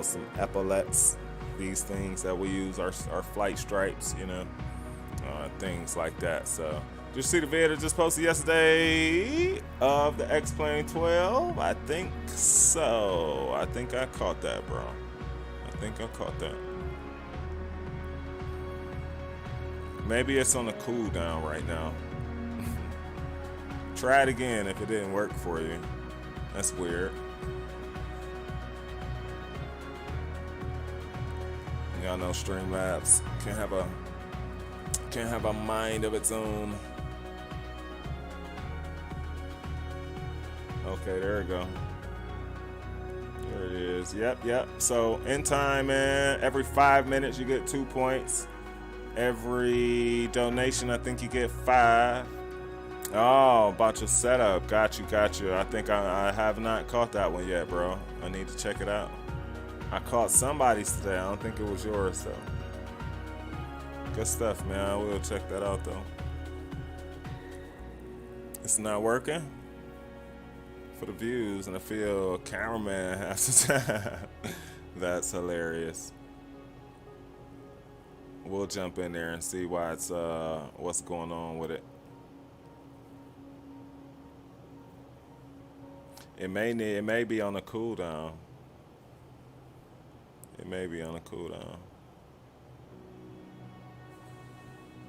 some epaulettes, these things that we use, our flight stripes, things like that. So. Did you see the video that just posted yesterday of the X-Plane 12? I think so. I think I caught that, bro. I think I caught that. Maybe it's on a cooldown right now. Try it again if it didn't work for you. That's weird. Y'all know Streamlabs can have a mind of its own. Okay, there we go. There it is. Yep. So in time, man, every 5 minutes you get 2 points. Every donation, I think you get 5. Oh, about your setup. Got you. I think I have not caught that one yet, bro. I need to check it out. I caught somebody's today. I don't think it was yours, though. Good stuff, man. I will check that out, though. It's not working for the views, and I feel cameraman half the time. That's hilarious. We'll jump in there and see why it's what's going on with it. It may be on a cooldown. It may be on a cooldown.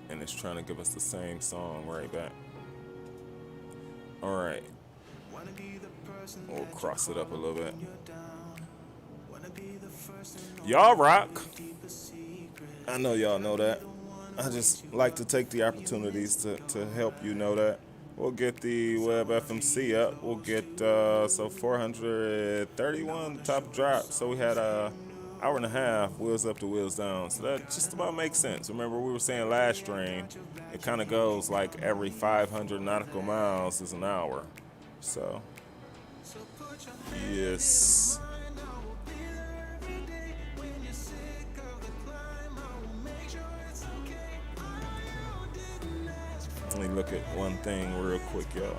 And it's trying to give us the same song right back. All right. We'll cross it up a little bit. Y'all rock. I know y'all know that. I just like to take the opportunities to help you know that. We'll get the web FMC up. We'll get 431 top drop. So we had a hour and a half, wheels up to wheels down. So that just about makes sense. Remember, we were saying last stream, it kind of goes like every 500 nautical miles is an hour. So Yes. Let me look at one thing real quick, y'all.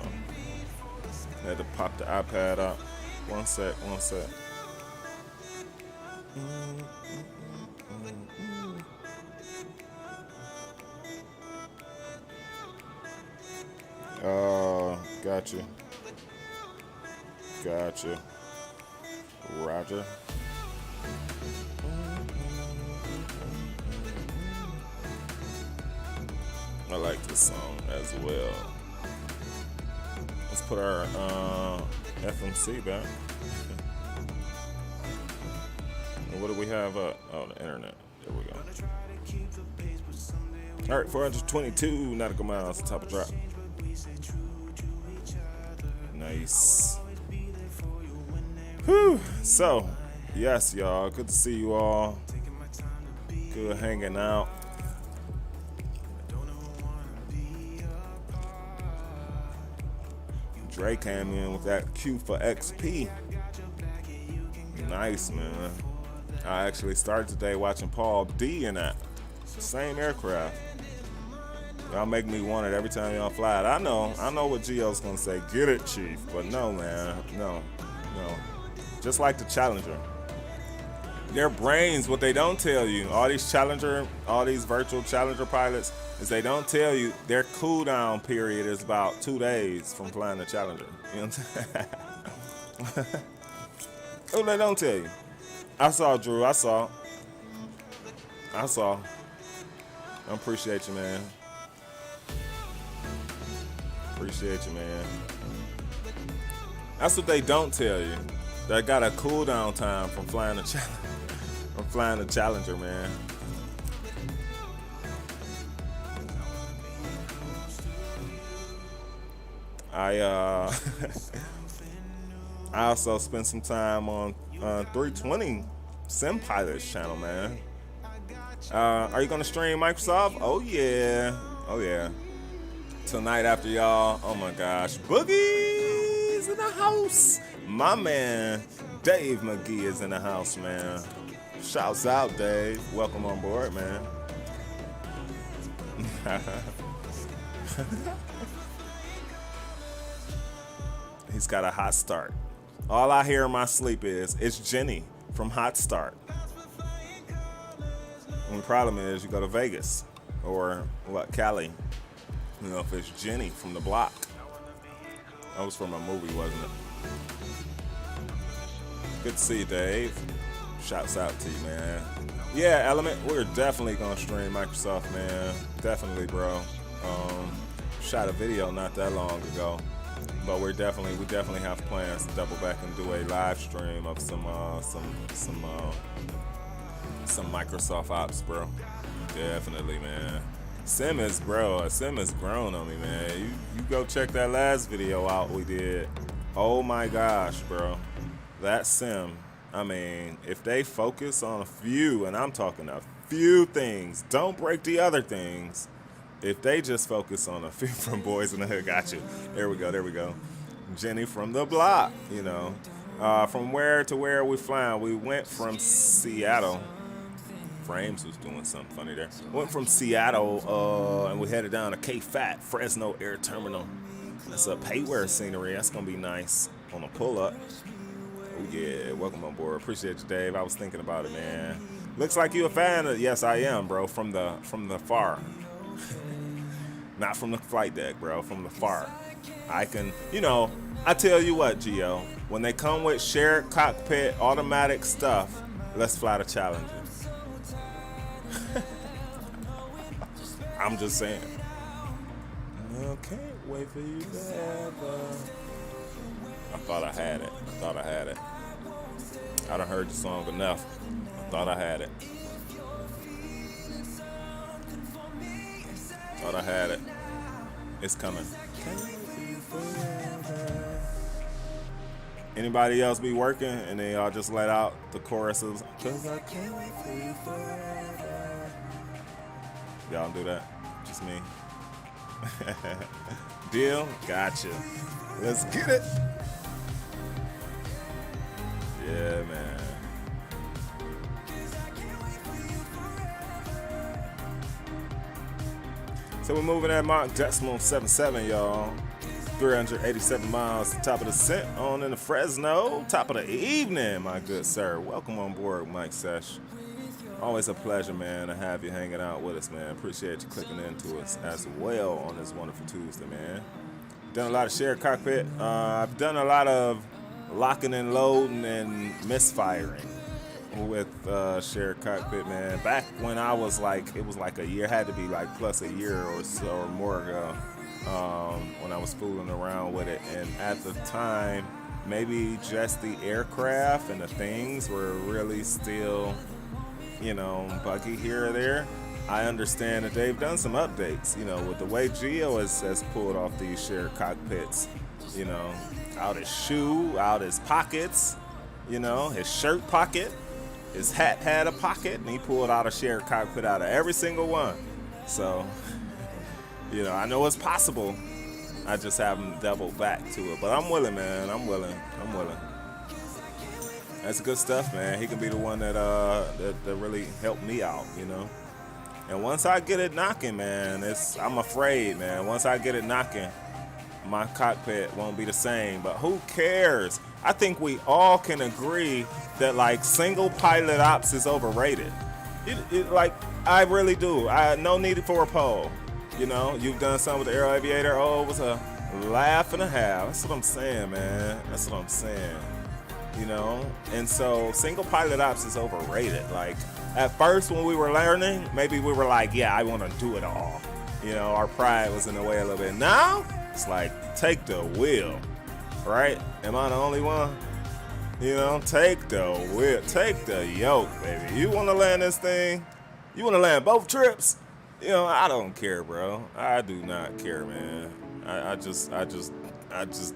I had to pop the iPad out. One sec. Gotcha. Roger. I like this song as well. Let's put our FMC back. And what do we have up? Oh, the internet. There we go. All right, 422 nautical miles, top of drop. Nice. Whew. So, yes, y'all. Good to see you all. Good hanging out. Dre came in with that Q for XP. Nice, man. I actually started today watching Paul D in that same aircraft. Y'all make me want it every time y'all fly it. I know what Gio's gonna say. Get it, Chief. But no, man. No. Just like the Challenger. Their brains, what they don't tell you, all these virtual Challenger pilots, is they don't tell you their cool down period is about 2 days from flying the Challenger. You know what I'm saying? Oh, they don't tell you. I saw, Drew. I saw. I appreciate you, man. That's what they don't tell you. They got a cool down time from flying the Challenger, man. I also spent some time on 320 Sim Pilots channel, man. Are you gonna stream Microsoft? Oh yeah. Tonight after y'all. Oh my gosh, Boogie's in the house. My man Dave McGee is in the house, man. Shouts out, Dave. Welcome on board, man. He's got a hot start. All I hear in my sleep is, it's Jenny from Hot Start. And the problem is, you go to Vegas or Cali. You know, if it's Jenny from the block. That was from a movie, wasn't it? Good to see you, Dave. Shouts out to you, man. Yeah, Element, we're definitely gonna stream Microsoft, man. Definitely, bro. Shot a video not that long ago, but we definitely have plans to double back and do a live stream of some Microsoft ops, bro. Definitely, man. Sim has grown on me, man. You go check that last video out we did. Oh my gosh, bro. That Sim, I mean, if they focus on a few, and I'm talking a few things, don't break the other things. If they just focus on a few from Boys in the Hood, got you. There we go. Jenny from the block, you know. From where to where we flying? We went from Seattle. Frames was doing something funny there. Went from Seattle and we headed down to K-Fat, Fresno Air Terminal. That's a payware scenery. That's gonna be nice on a pull-up. Oh yeah, welcome on board. Appreciate you, Dave. I was thinking about it, man. Looks like you a fan of. Yes, I am, bro. From the far, not from the flight deck, bro. From the far. I can, I tell you what, Gio. When they come with shared cockpit, automatic stuff, let's fly the Challenger. I'm just saying. I can't wait for you ever. I thought I had it. I done heard the song enough. I thought I had it. It's coming. Anybody else be working and then y'all just let out the choruses? 'Cause I can't wait for you forever. Y'all do that? Just me? Deal? Gotcha. Let's get it. Yeah, man. So we're moving at Mach Decimal 77, y'all. 387 miles, top of the descent on in the Fresno. Top of the evening, my good sir. Welcome on board, Mike Sesh. Always a pleasure, man, to have you hanging out with us, man. Appreciate you clicking into us as well on this wonderful Tuesday, man. Done a lot of shared cockpit. I've done a lot of locking and loading and misfiring with shared cockpit, man. Back when I was like, it was like a year, had to be like plus a year or so or more ago, when I was fooling around with it. And at the time, maybe just the aircraft and the things were really still, you know, buggy here or there. I understand that they've done some updates, you know, with the way Geo has pulled off these shared cockpits, you know, out his shoe, out his pockets, you know, his shirt pocket, his hat had a pocket, and he pulled out a shared cockpit out of every single one. So, you know, I know it's possible. I just haven't doubled back to it, but I'm willing, man. I'm willing. That's good stuff, man. He can be the one that really helped me out, you know. And once I get it knocking, man, I'm afraid, man. Once I get it knocking, my cockpit won't be the same. But who cares? I think we all can agree that like single pilot ops is overrated. Like I really do. No need for a poll. You know, you've done something with the Aero Aviator. Oh, it was a laugh and a half. That's what I'm saying, man. That's what I'm saying. You know, and so single pilot ops is overrated. Like at first when we were learning, maybe we were like, yeah, I want to do it all. You know, our pride was in the way a little bit. Now it's like, take the wheel, right? Am I the only one? You know, take the wheel, take the yoke, baby. You want to land this thing? You want to land both trips? You know, I don't care, bro. I do not care, man. I just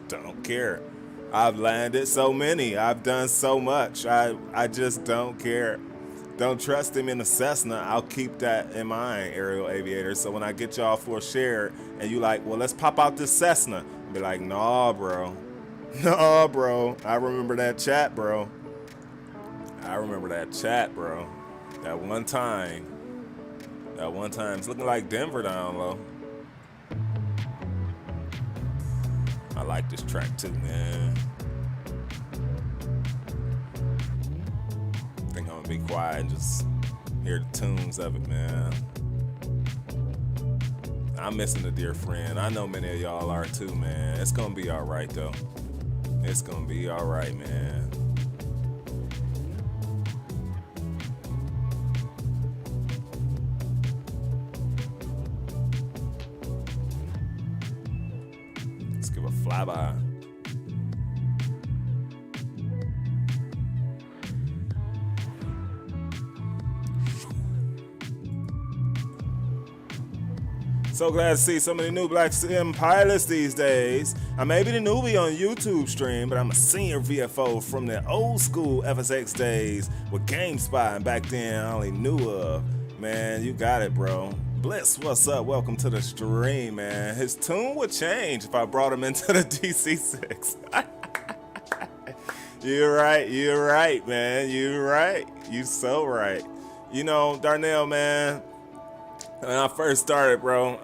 don't care. I've landed so many. I've done so much. I just don't care. Don't trust him in the Cessna. I'll keep that in mind, Aerial Aviator. So when I get y'all for a share and you like, well, let's pop out this Cessna. Be like, nah, bro. Nah, bro. I remember that chat, bro. That one time. It's looking like Denver down low. I like this track too, man. I think I'm gonna be quiet and just hear the tunes of it, man. I'm missing a dear friend. I know many of y'all are too, man. It's gonna be all right, though. It's gonna be all right, man. Let's give a flyby. So glad to see so many new black sim pilots these days. I may be the newbie on YouTube stream, but I'm a senior VFO from the old school FSX days with GameSpot, and back then I only knew of. Man, you got it, bro. Bliss, what's up? Welcome to the stream, man. His tune would change if I brought him into the DC-6. You're right, man. You're right. You so right. You know, Darnell, man, when I first started, bro,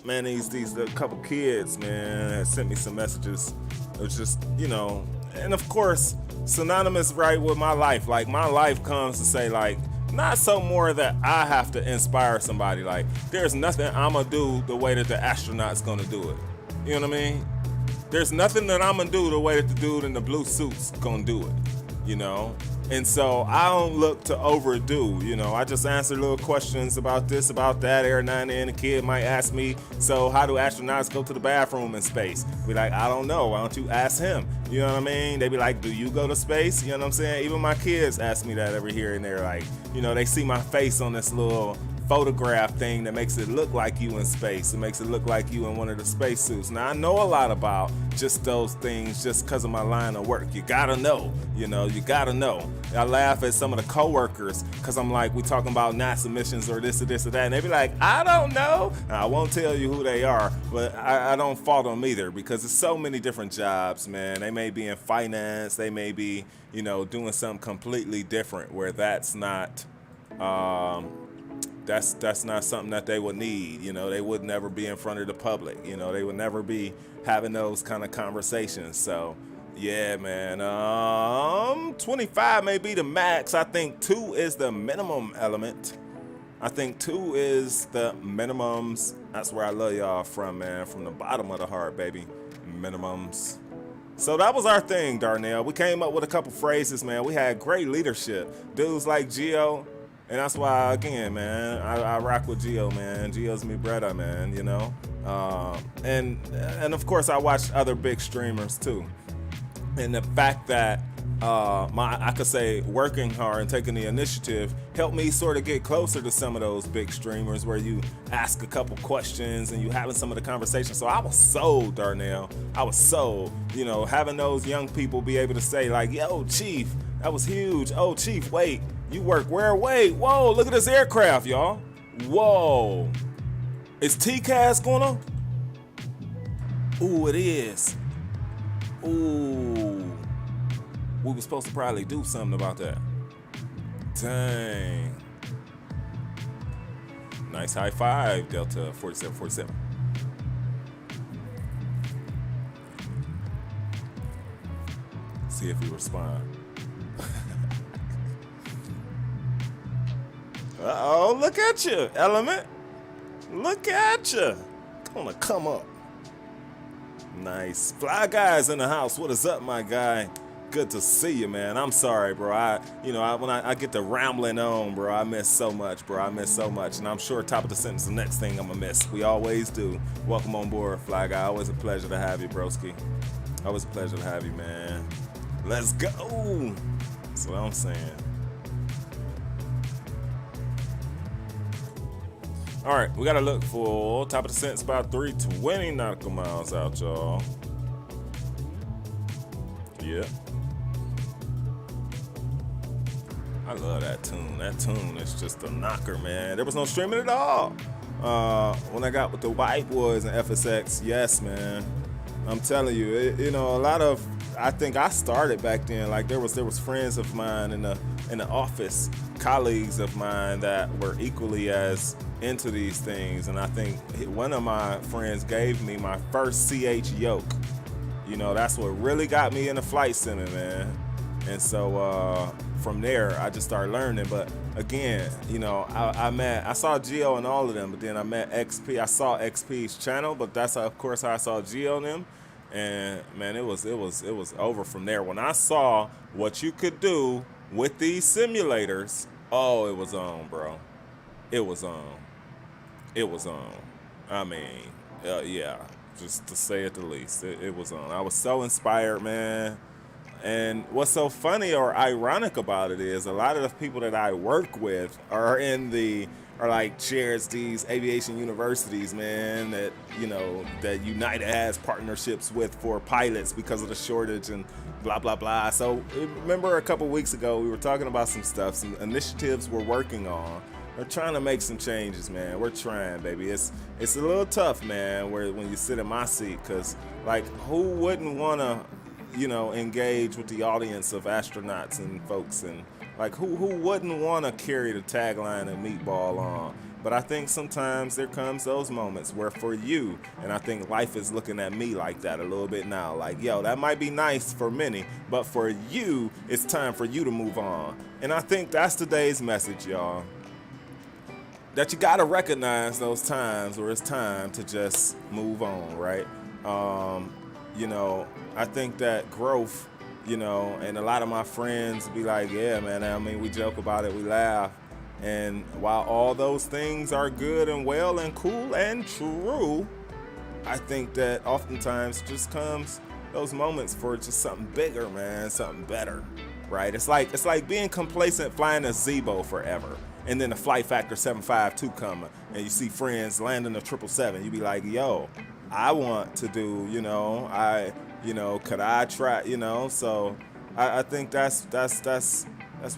man, these a couple kids, man, had sent me some messages. It was just, you know, and of course, synonymous, right, with my life. Like, my life comes to say, like, not so more that I have to inspire somebody. Like, there's nothing I'm gonna do the way that the astronaut's gonna do it. You know what I mean? There's nothing that I'm gonna do the way that the dude in the blue suit's gonna do it, you know? And so I don't look to overdo, you know. I just answer little questions about this, about that. Every now and then a kid might ask me, so how do astronauts go to the bathroom in space? Be like, I don't know. Why don't you ask him? You know what I mean? They be like, do you go to space? You know what I'm saying? Even my kids ask me that every here and there. Like, you know, they see my face on this little photograph thing that makes it look like you in space. It makes it look like you in one of the spacesuits. Now I know a lot about just those things just because of my line of work. You gotta know, you gotta know. I laugh at some of the coworkers because I'm like, we talking about NASA missions or this or this or that, and they be like, I don't know. Now, I won't tell you who they are, but I don't fault them either because there's so many different jobs, man. They may be in finance, they may be, doing something completely different where that's not that's not something that they would need. They would never be in front of the public. They would never be having those kind of conversations. So yeah, man, 25 may be the max. I think 2 is the minimum element. I think 2 is the minimums. That's where I love y'all from, man, from the bottom of the heart, baby. Minimums. So that was our thing, Darnell. We came up with a couple phrases, man. We had great leadership. Dudes like Gio, and that's why, again, man, I rock with Gio, man. Gio's me brother, man, and of course, I watched other big streamers, too. And the fact that I could say working hard and taking the initiative helped me sort of get closer to some of those big streamers where you ask a couple questions and you having some of the conversation. So I was sold, Darnell. I was sold, having those young people be able to say like, yo, Chief, that was huge. Oh, Chief, wait, you work where? Wait, whoa, look at this aircraft, y'all. Whoa. Is TCAS going on? Ooh, it is. Ooh, we were supposed to probably do something about that. Dang. Nice high five, Delta 4747. See if we respond. Uh-oh, look at you, Element. Look at you. Gonna come up. Nice. Fly Guy's in the house. What is up, my guy? Good to see you, man. I'm sorry, bro. When I get to rambling on, bro, I miss so much, bro. I miss so much. And I'm sure top of the sentence, the next thing I'm gonna miss. We always do. Welcome on board, Fly Guy. Always a pleasure to have you, broski. Always a pleasure to have you, man. Let's go. That's what I'm saying. All right, we gotta look for top of the sentence about 320 nautical miles out, y'all. Yeah. I love that tune. That tune is just a knocker, man. There was no streaming at all. When I got with the white boys and FSX, yes, man. I'm telling you, a lot of, I think I started back then. Like there was friends of mine in the office, colleagues of mine that were equally as into these things, and I think one of my friends gave me my first CH yoke. That's what really got me in the flight center, man. And so from there, I just started learning. But again, I saw Gio and all of them, but then I met XP. I saw XP's channel, but that's of course how I saw Gio and them. And man, it was over from there. When I saw what you could do with these simulators, oh, it was on, bro. It was on. It was on. I mean, yeah, just to say it the least, it was on. I was so inspired, man. And what's so funny or ironic about it is a lot of the people that I work with are like chairs these aviation universities, man, that that United has partnerships with for pilots because of the shortage and blah blah blah. So remember a couple weeks ago we were talking about some stuff, some initiatives we're working on. We're trying to make some changes, man. We're trying, baby. It's a little tough, man, when you sit in my seat, because like who wouldn't want to engage with the audience of astronauts and folks, and like who wouldn't want to carry the tagline of Meatball on? But I think sometimes there comes those moments where for you, and I think life is looking at me like that a little bit now, like, yo, that might be nice for many, but for you, it's time for you to move on. And I think that's today's message, y'all. That you gotta recognize those times where it's time to just move on, right? I think that growth, and a lot of my friends be like, yeah, man, I mean, we joke about it, we laugh. And while all those things are good and well and cool and true, I think that oftentimes just comes those moments for just something bigger, man, something better, right? It's like being complacent flying a Zebo forever. and then the flight factor 752 coming, and you see friends landing a 777, you be like, yo, I want to do, could I try, So I think that's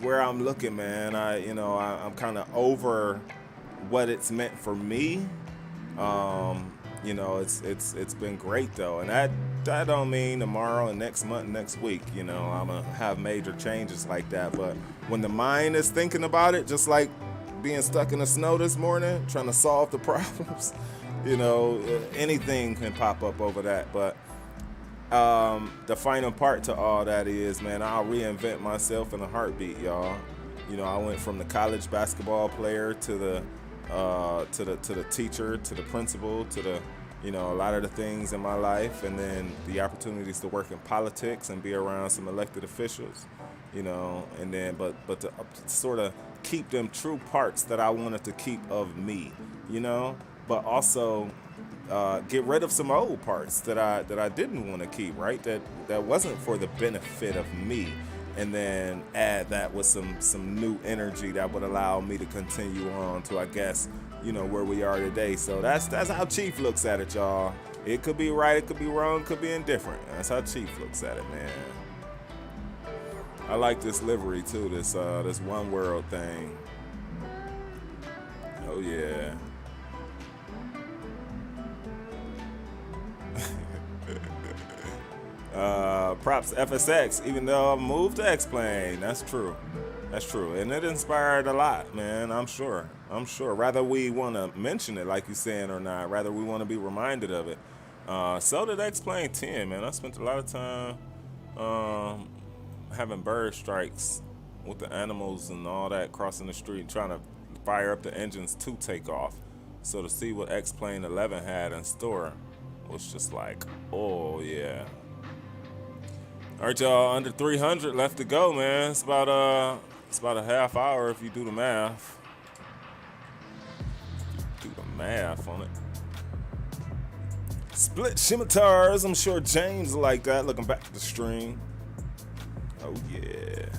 where I'm looking, man. I'm kind of over what it's meant for me. It's been great though, and that don't mean tomorrow and next month and next week, I'm gonna have major changes like that. But when the mind is thinking about it, just like being stuck in the snow this morning, trying to solve the problems, anything can pop up over that. But the final part to all that is, man, I'll reinvent myself in a heartbeat, y'all. I went from the college basketball player to the teacher, to the principal, to the, a lot of the things in my life, and then the opportunities to work in politics and be around some elected officials, and then, but to sort of keep them true parts that I wanted to keep of me, but also get rid of some old parts that I didn't want to keep, right? That wasn't for the benefit of me. And then add that with some new energy that would allow me to continue on to, I guess, where we are today. So that's how Chief looks at it, y'all. It could be right, it could be wrong, it could be indifferent. That's how Chief looks at it, man. I like this livery too, this One World thing. Oh yeah. Props FSX, even though I moved to X-Plane. That's true. And it inspired a lot, man. I'm sure. Rather we want to mention it, like you're saying, or not, rather we want to be reminded of it. So did X-Plane 10, man. I spent a lot of time having bird strikes with the animals and all that, crossing the street, trying to fire up the engines to take off. So to see what X-Plane 11 had in store was just like, oh yeah. All right, y'all, under 300 left to go, man. It's about a half hour if you do the math. Do the math on it. Split scimitars. I'm sure James like that. Looking back at the stream. Oh yeah.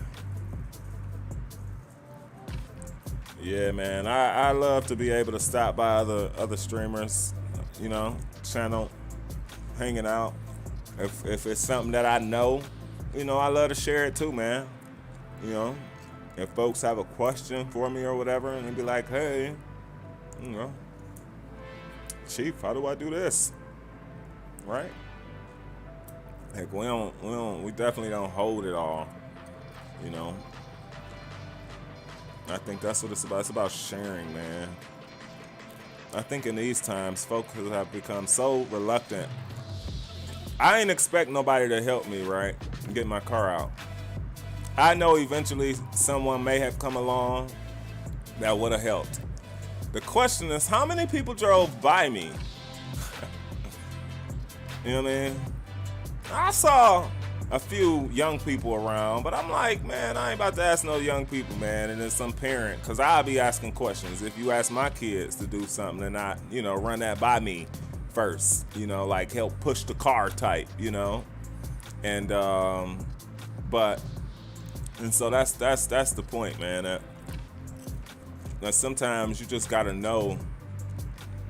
Yeah, man. I love to be able to stop by other streamers, channel, hanging out. If it's something that I know, I love to share it too, man. If folks have a question for me or whatever, and they be like, hey, Chief, how do I do this? Right? Like we definitely don't hold it all, I think that's what it's about. It's about sharing, man. I think in these times, folks have become so reluctant. I ain't expect nobody to help me, right, get my car out. I know eventually someone may have come along that would have helped. The question is, how many people drove by me? You know what I mean? I saw a few young people around, but I'm like, man, I ain't about to ask no young people, man. And then some parent, because I'll be asking questions. If you ask my kids to do something and not, run that by me first, like help push the car type, and so that's the point, man. That sometimes you just gotta know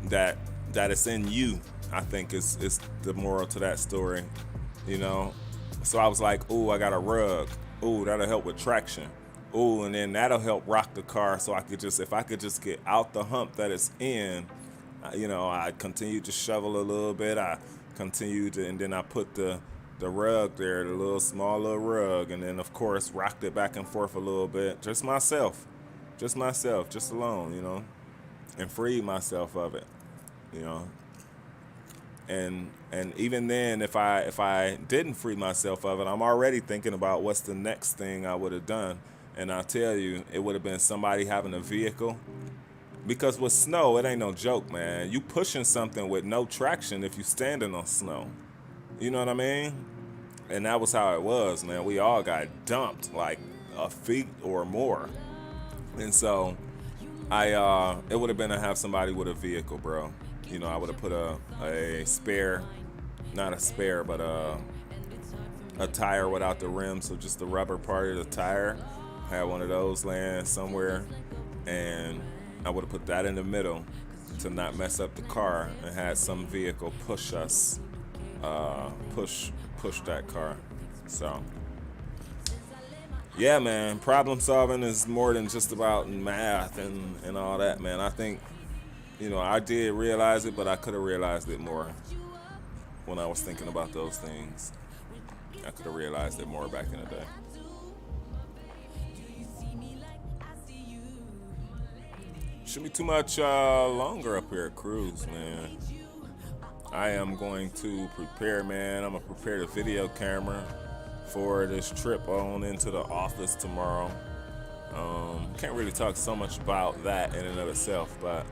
that it's in you. I think is the moral to that story, So I was like, ooh, I got a rug. Ooh, that'll help with traction. Ooh, and then that'll help rock the car. So if I could just get out the hump that it's in. I continued to shovel a little bit. I continued to, and then I put the rug there, the small little rug, and then of course rocked it back and forth a little bit. Just myself, just alone, and freed myself of it, And even then, if I didn't free myself of it, I'm already thinking about what's the next thing I would have done. And I tell you, it would have been somebody having a vehicle. Because with snow, it ain't no joke, man. You pushing something with no traction if you standing on snow. You know what I mean? And that was how it was, man. We all got dumped like a feet or more. And so it would have been to have somebody with a vehicle, bro. I would have put a spare, not a spare, but a tire without the rim, so just the rubber part of the tire. Had one of those laying somewhere. and I would have put that in the middle to not mess up the car and had some vehicle push us, push that car. So yeah, man, problem solving is more than just about math and all that, man. I think, I did realize it, but I could have realized it more when I was thinking about those things. I could have realized it more back in the day. Shouldn't be too much longer up here at Cruise, man. I am going to prepare, man. I'm going to prepare the video camera for this trip on into the office tomorrow. Can't really talk so much about that in and of itself, but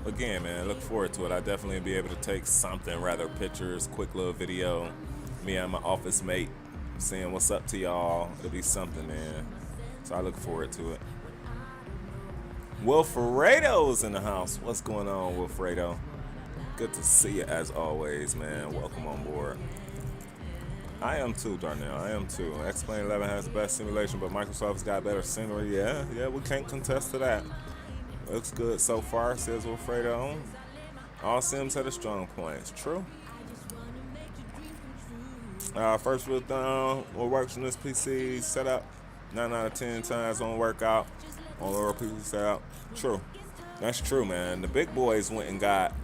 again, man, look forward to it. I definitely be able to take something, rather pictures, quick little video, me and my office mate saying what's up to y'all. It'll be something, man. So I look forward to it. Wilfredo's in the house. What's going on, Wilfredo? Good to see you as always, man. Welcome on board. I am too, Darnell. I am too. X-Plane 11 has the best simulation, but Microsoft's got better scenery. Yeah, we can't contest to that. Looks good so far, says Wilfredo. All sims had a strong points. True. First rule down, what works on this PC setup, 9 out of 10 times won't work out on lower PC setup. True. That's true, man. The big boys went and got,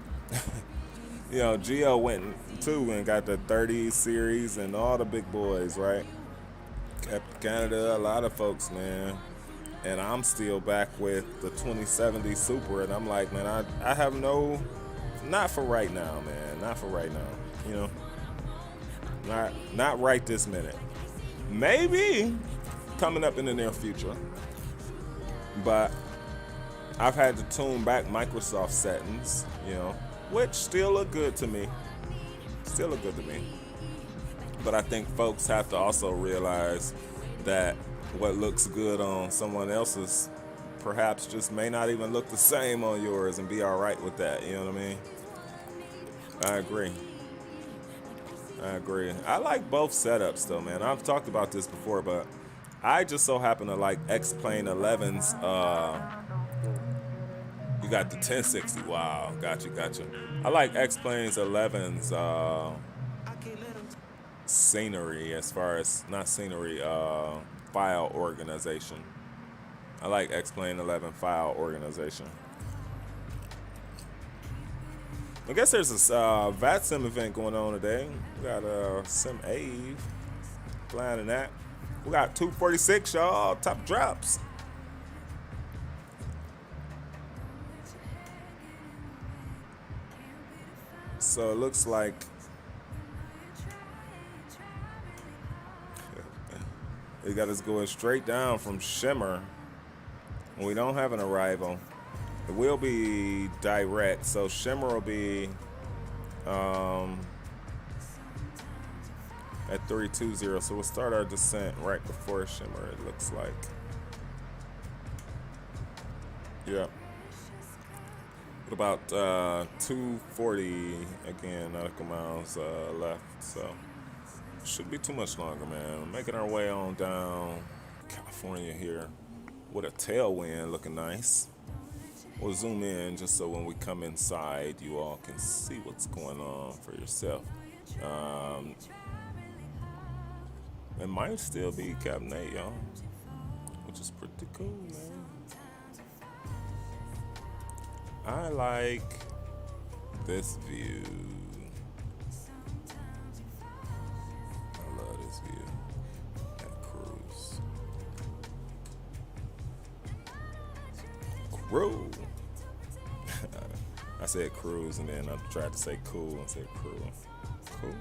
Geo went too and got the 30 series and all the big boys, right? Canada, a lot of folks, man. And I'm still back with the 2070 Super, and I'm like, man, I have not for right now, man. Not for right now, Not right this minute. Maybe coming up in the near future. But I've had to tune back Microsoft settings, which still look good to me. But I think folks have to also realize that what looks good on someone else's perhaps just may not even look the same on yours, and be all right with that. You know what I mean? I agree. I like both setups though, man. I've talked about this before, but I just so happen to like X-Plane 11's. You got the 1060. Wow, gotcha. I like X-Plane's 11's scenery, as far as not scenery, file organization. I like X-Plane 11 file organization. I guess there's this VATSIM event going on today. We got Sim Ave flying in that. We got 246, y'all, top drops. So it looks like they got us going straight down from Shimmer. We don't have an arrival. It will be direct, so Shimmer will be at 320, so we'll start our descent right before Shimmer, it looks like. Yeah. About 240 again, nautical miles left, so should be too much longer, man. We're making our way on down California here with a tailwind, looking nice. We'll zoom in just so when we come inside, you all can see what's going on for yourself. It might still be Captain 8, y'all, which is pretty cool, man. I like this view. I love this view at Cruise. Cruise. I said Cruise and then I tried to say cool and said Cruise. Cool.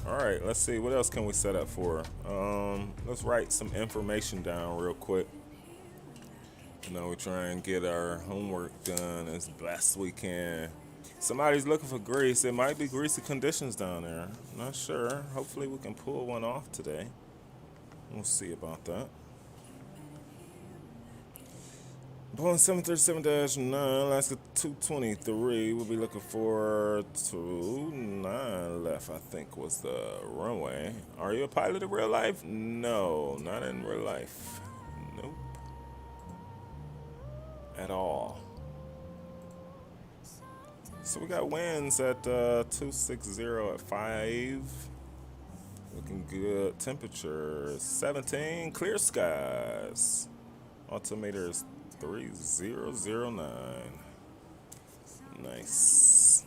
All right, let's see. What else can we set up for? Let's write some information down real quick. We try and get our homework done as best we can. Somebody's looking for grease. It might be greasy conditions down there. Not sure. Hopefully we can pull one off today. We'll see about that. Boeing 737-9, Alaska 223. We'll be looking for 29 left, I think was the runway. Are you a pilot in real life? No, not in real life. Nope. At all. So we got winds at 260 at 5. Looking good. Temperature 17. Clear skies. Altimeter is 3009. Nice.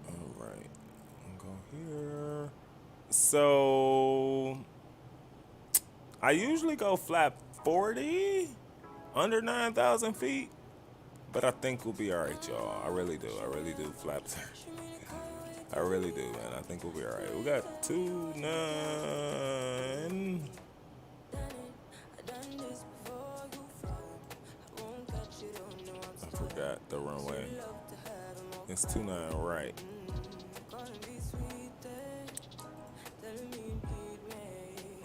All right. I'll go here. So I usually go flap 40 under 9,000 feet, but I think we'll be all right, y'all. I really do flap 30. I really do, man. I think we'll be all right. We got 29. I forgot the runway. It's 29 right.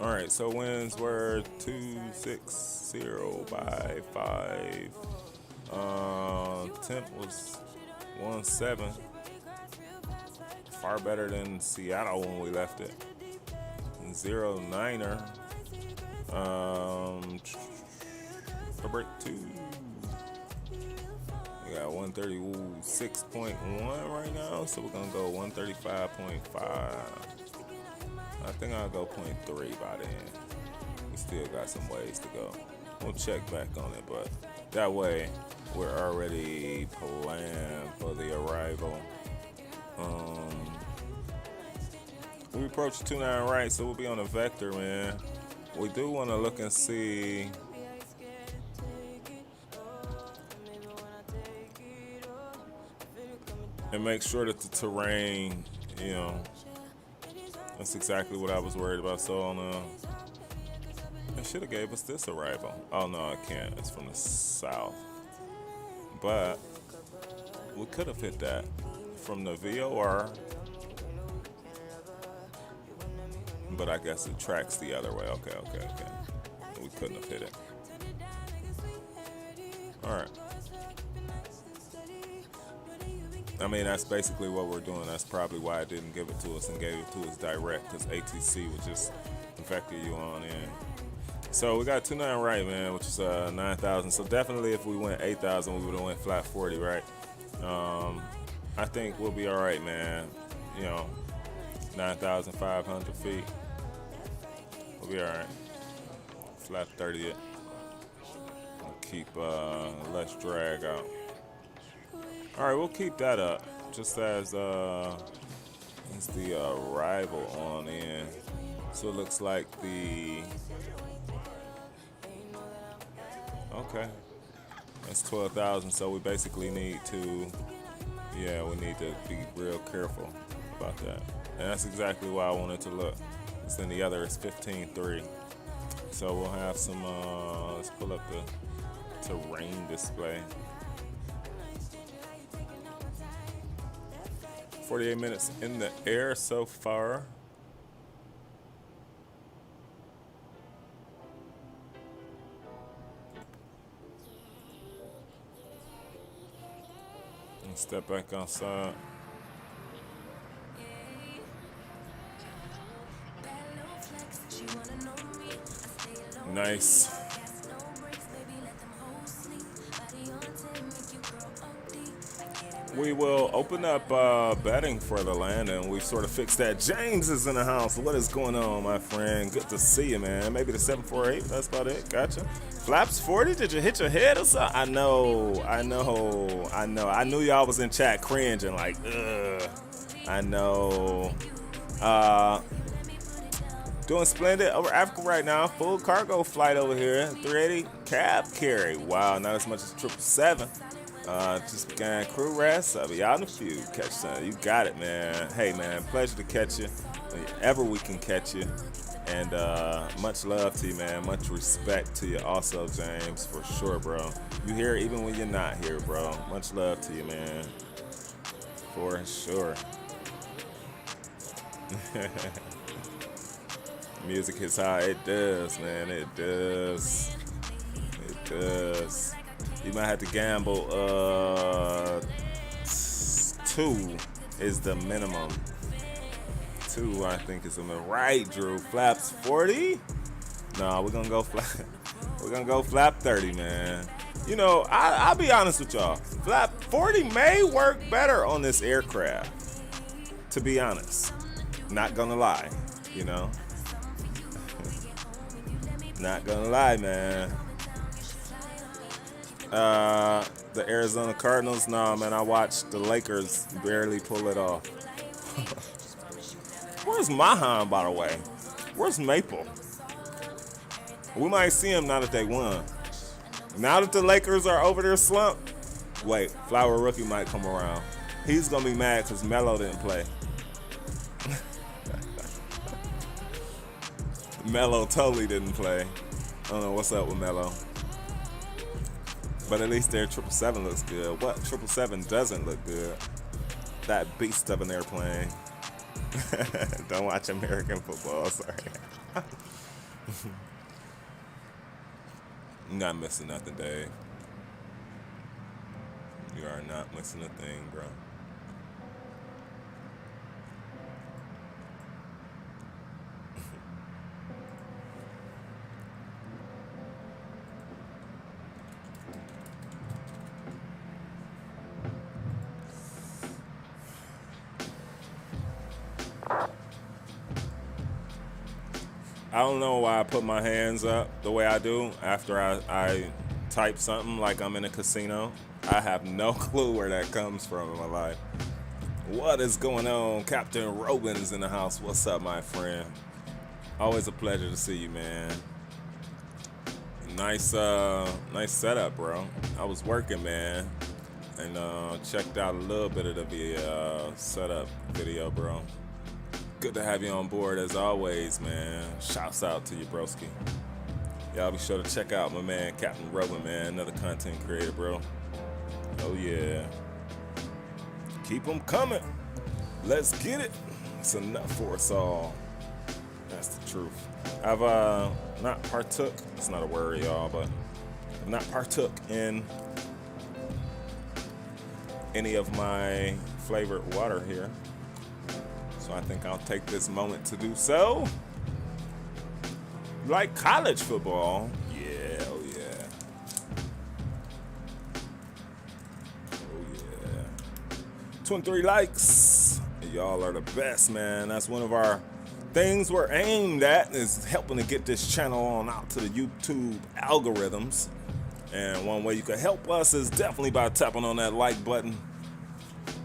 All right, so winds were 260 by 5. Temp was 17. Far better than Seattle when we left it. 09er. Break 2. We got 136.1 right now, so we're gonna go 135.5. I think I'll go 0.3 by then. We still got some ways to go. We'll check back on it, but that way we're already planned for the arrival. We approach 29 right, so we'll be on a vector, man. We do want to look and see. And make sure that the terrain, you know, that's exactly what I was worried about. So on it should have gave us this arrival. Oh no, it can't. It's from the south. But we could have hit that from the VOR. But I guess it tracks the other way. Okay. We couldn't have hit it. All right. I mean, that's basically what we're doing. That's probably why it didn't give it to us and gave it to us direct, because ATC would just vector you on in. So we got 29 right, man, which is 9,000. So definitely if we went 8,000, we would have went flat 40, right? I think we'll be all right, man. You know, 9,500 feet. We'll be all right. Flat 30 it. We'll keep less drag out. All right, we'll keep that up, just as it's the arrival on in. So it looks like okay, that's 12,000. So we basically need to, we need to be real careful about that. And that's exactly why I wanted to look. Because then the other is 15.3. So we'll have some. Let's pull up the terrain display. 48 minutes in the air so far. And step back outside. Nice. We will open up betting for the landing. We've sort of fixed that. James is in the house. What is going on, my friend? Good to see you, man. Maybe the 748. That's about it. Gotcha. Flaps 40. Did you hit your head or something? I know. I knew y'all was in chat cringing like, ugh. I know. Doing splendid over Africa right now. Full cargo flight over here. 380 cab carry. Wow, not as much as 777. Just began crew rest. I'll be out in a few. Catch some. You got it, man. Hey, man, pleasure to catch you whenever we can catch you. And much love to you, man. Much respect to you also, James, for sure, bro. You here even when you're not here, bro. Much love to you, man. For sure. Music hits high. It does, man. It does. It does. You might have to gamble. 2 is the minimum. 2, I think, is the minimum. Right, Drew. Flaps 40? No, we're gonna go flap. We're gonna go flap 30, man. You know, I'll be honest with y'all. Flap 40 may work better on this aircraft. To be honest, not gonna lie. You know, not gonna lie, man. The Arizona Cardinals, nah, man. I watched the Lakers barely pull it off. Where's Mahan, by the way? Where's Maple? We might see him now that they won. Now that the Lakers are over their slump, wait, Flower Rookie might come around. He's gonna be mad because Melo didn't play. Melo totally didn't play. I don't know what's up with Melo. But at least their 777 looks good. What 777 doesn't look good? That beast of an airplane. Don't watch American football, sorry. You're not missing nothing, Dave. You are not missing a thing, bro. I don't know why I put my hands up the way I do after I type something like I'm in a casino. I have no clue where that comes from in my life. What is going on? Captain Robin's in the house. What's up, my friend? Always a pleasure to see you, man. Nice setup, bro. I was working, man, and checked out a little bit of the setup video, bro. Good to have you on board as always, man. Shouts out to you, broski. Y'all be sure to check out my man, Captain Robin, man. Another content creator, bro. Oh, yeah. Keep them coming. Let's get it. It's enough for us all. That's the truth. I've not partook. It's not a word, y'all, but I've not partook in any of my flavored water here. So I think I'll take this moment to do so. Like college football? Yeah, oh yeah. Oh yeah. 23 likes. Y'all are the best, man. That's one of our things we're aimed at, is helping to get this channel on out to the YouTube algorithms. And one way you can help us is definitely by tapping on that like button.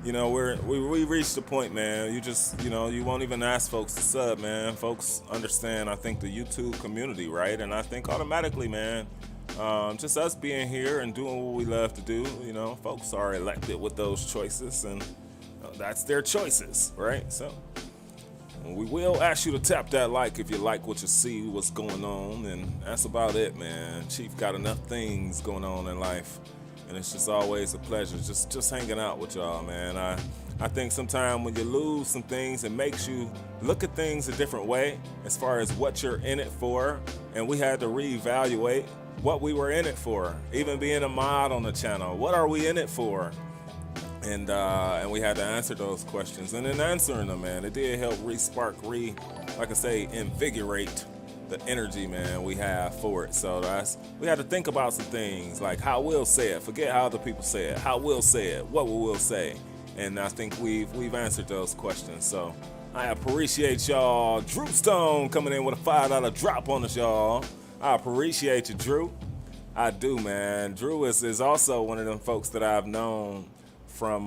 You know, we reached the point, man. You just, you know, you won't even ask folks to sub, man. Folks understand, I think, the YouTube community, right? And I think automatically, man, just us being here and doing what we love to do, you know, folks are elected with those choices, and that's their choices, right? So we will ask you to tap that like if you like what you see, what's going on, and that's about it, man. Chief got enough things going on in life. And it's just always a pleasure just hanging out with y'all, man. I think sometimes when you lose some things, it makes you look at things a different way as far as what you're in it for. And we had to reevaluate what we were in it for. Even being a mod on the channel, what are we in it for? And we had to answer those questions. And in answering them, man, it did help like I say, invigorate the energy, man, we have for it. So we had to think about some things like how we'll say it. Forget how other people say it. How we'll say it. What we will say. And I think we've answered those questions. So I appreciate y'all. Drew Stone coming in with a $5 drop on us, y'all. I appreciate you, Drew. I do, man. Drew is also one of them folks that I've known from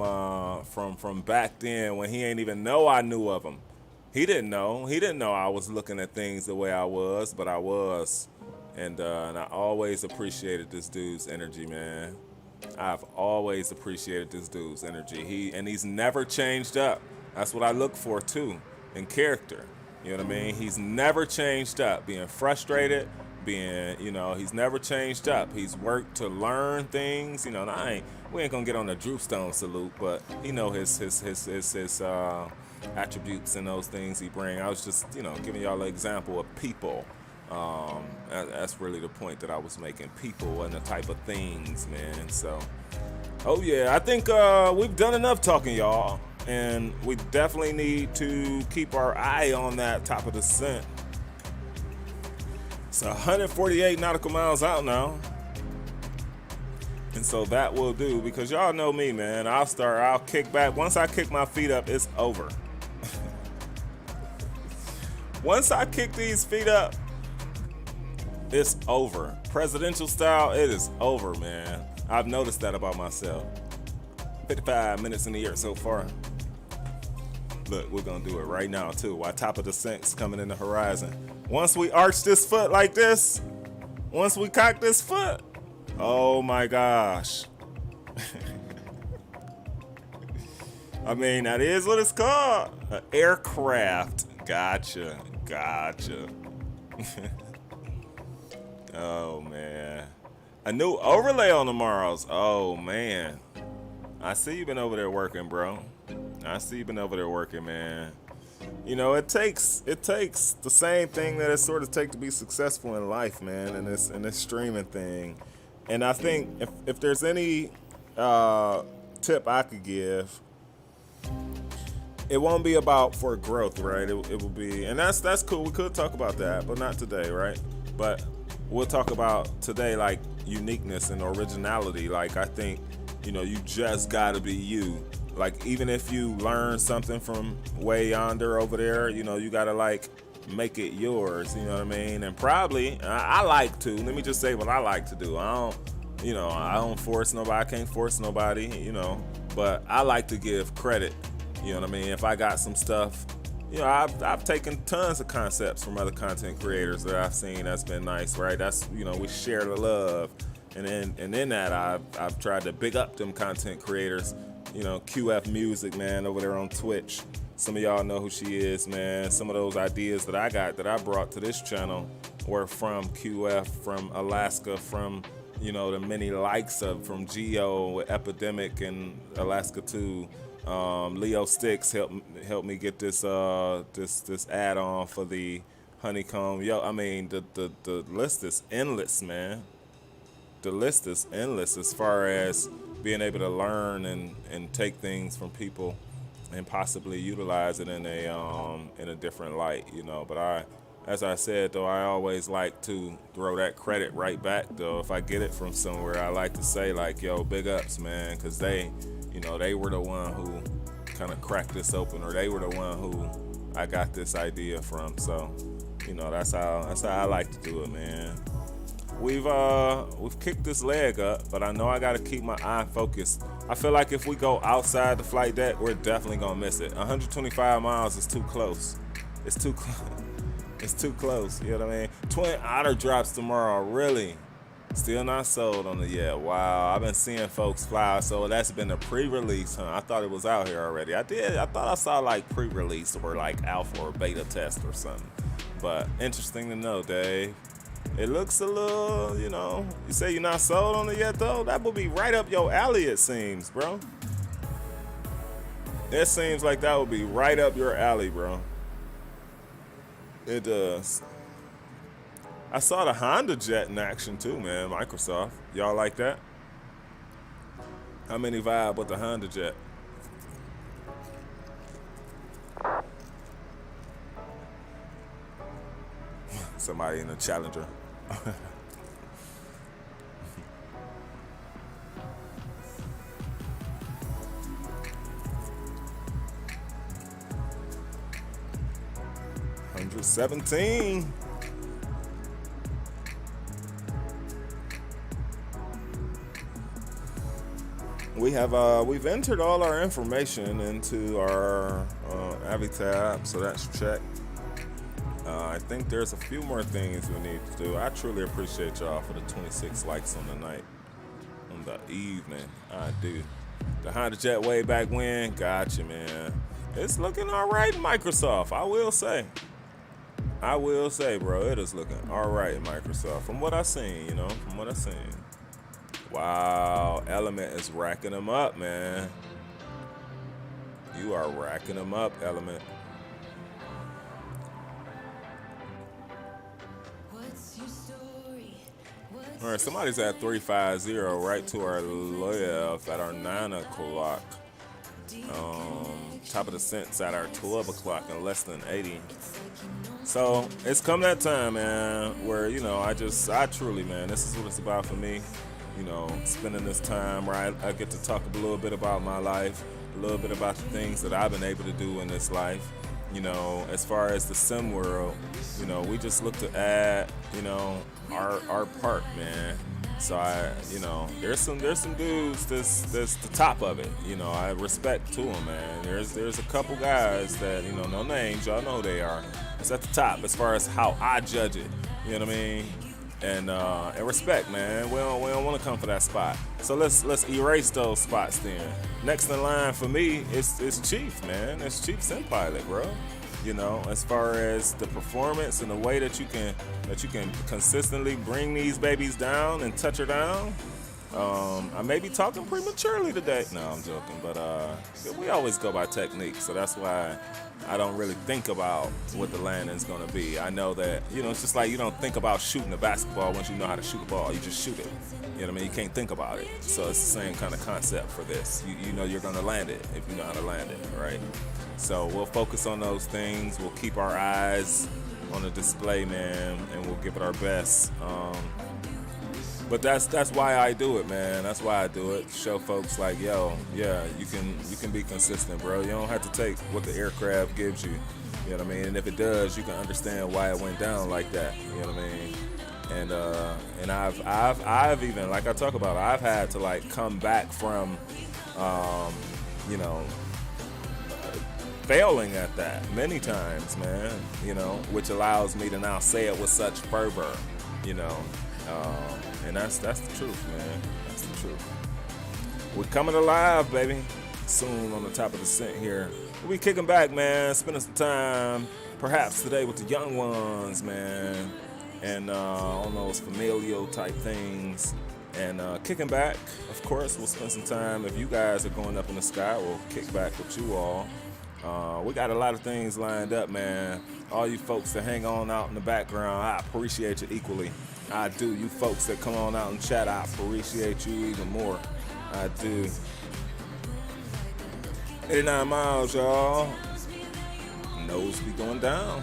back then when he ain't even know I knew of him. He didn't know I was looking at things the way I was, but I was. And I always appreciated this dude's energy, man. I've always appreciated this dude's energy. He's never changed up. That's what I look for too, in character. You know what I mean? He's never changed up. Being frustrated, being, he's never changed up. He's worked to learn things. We ain't gonna get on the Drew Stone salute, but his attributes and those things he bring. I was just, giving y'all an example of people. That's really the point that I was making. People and the type of things, man. So, oh yeah, I think we've done enough talking, y'all. And we definitely need to keep our eye on that top of the descent. It's 148 nautical miles out now. And so that will do, because y'all know me, man. I'll kick back. Once I kick my feet up, it's over. Once I kick these feet up, it's over. Presidential style, it is over, man. I've noticed that about myself. 55 minutes in the air so far. Look, we're gonna do it right now too, while top of the descent's coming in the horizon. Once we arch this foot like this, once we cock this foot, oh my gosh. I mean, that is what it's called. An aircraft. Gotcha. Oh man. A new overlay on the Mars. Oh man. I see you been over there working, bro. I see you been over there working, man. It takes the same thing that it sort of takes to be successful in life, man, in this streaming thing. And I think if there's any tip I could give, it won't be about for growth, right? It will be, and that's cool. We could talk about that, but not today, right? But we'll talk about today, like uniqueness and originality. Like I think, you just gotta be you. Like, even if you learn something from way yonder over there, you gotta like make it yours, you know what I mean? And probably, I like to, let me just say what I like to do. I don't force nobody, I can't force nobody, but I like to give credit, you know what I mean? If I got some stuff, I've taken tons of concepts from other content creators that I've seen that's been nice, right? That's, we share the love. And in that, I've tried to big up them content creators. QF Music, man, over there on Twitch. Some of y'all know who she is, man. Some of those ideas that I brought to this channel were from QF, from Alaska, from, the many likes of, from Geo, Epidemic, and Alaska 2. Leo Sticks helped me get this add-on for the honeycomb. Yo, I mean, the list is endless, man. The list is endless as far as being able to learn and take things from people and possibly utilize it in a different light, But as I said, though, I always like to throw that credit right back, though. If I get it from somewhere, I like to say, like, yo, big ups, man, because they were the one who kind of cracked this open, or they were the one who I got this idea from. So, that's how I like to do it, man. We've kicked this leg up, but I know I got to keep my eye focused. I feel like if we go outside the flight deck, we're definitely gonna miss it. 125 miles is too close. It's too close. You know what I mean? Twin Otter drops tomorrow. Really? Still not sold on it yet. Wow. I've been seeing folks fly, so that's been a pre-release, huh? I thought it was out here already. I thought I saw like pre-release or like alpha or beta test or something. But interesting to know, Dave. It looks a little, you say you're not sold on it yet, though? That would be right up your alley, it seems, bro. It seems like that would be right up your alley, bro. It does. I saw the Honda Jet in action, too, man, Microsoft. Y'all like that? How many vibe with the Honda Jet? Somebody in the Challenger. $117. We've entered all our information into our Avi tab, so that's checked. I think there's a few more things we need to do. I truly appreciate y'all for the 26 likes on the night, on the evening. I do. The Honda Jet way back when, gotcha, man. It's looking all right, Microsoft, I will say. I will say, bro, it is looking all right, Microsoft. From what I seen, you know, from what I seen. Wow, Element is racking them up, man. You are racking them up, Element. All right, somebody's at 350 right to our left at our 9 o'clock. Top of the cents at our 12 o'clock in less than 80. So it's come that time, man, where, you know, I truly, man, this is what it's about for me. You know, spending this time where I get to talk a little bit about my life, a little bit about the things that I've been able to do in this life. You know, as far as the sim world, you know, we just look to add, you know, our part, man. So there's some dudes that's the top of it. You know, I respect to them, man. There's a couple guys that, you know, no names, y'all know who they are. It's at the top as far as how I judge it. You know what I mean? And respect, man. We don't want to come for that spot. So let's erase those spots then. Next in line for me is Chief, man. It's Chief Sim Pilot, bro. You know, as far as the performance and the way that you can consistently bring these babies down and touch her down. I may be talking prematurely today. No, I'm joking, but we always go by technique, so that's why I don't really think about what the landing's gonna be. I know that, you know, it's just like you don't think about shooting a basketball once you know how to shoot a ball. You just shoot it. You know what I mean? You can't think about it. So it's the same kind of concept for this. You know you're gonna land it if you know how to land it, right? So we'll focus on those things. We'll keep our eyes on the display, man, and we'll give it our best. But that's why I do it, man. That's why I do it. Show folks like, yo, yeah, you can be consistent, bro. You don't have to take what the aircraft gives you. You know what I mean? And if it does, you can understand why it went down like that. You know what I mean? And I've even, like I talk about, I've had to like come back from, you know, failing at that many times, man. You know, which allows me to now say it with such fervor. You know. And that's the truth, man. That's the truth. We're coming alive, baby. Soon on the top of the cent here. We'll be kicking back, man. Spending some time, perhaps today with the young ones, man. And on those familial type things. And kicking back, of course, we'll spend some time. If you guys are going up in the sky, we'll kick back with you all. We got a lot of things lined up, man. All you folks that hang on out in the background, I appreciate you equally. I do. You folks that come on out and chat, I appreciate you even more. I do. 89 miles, y'all. Nose be going down.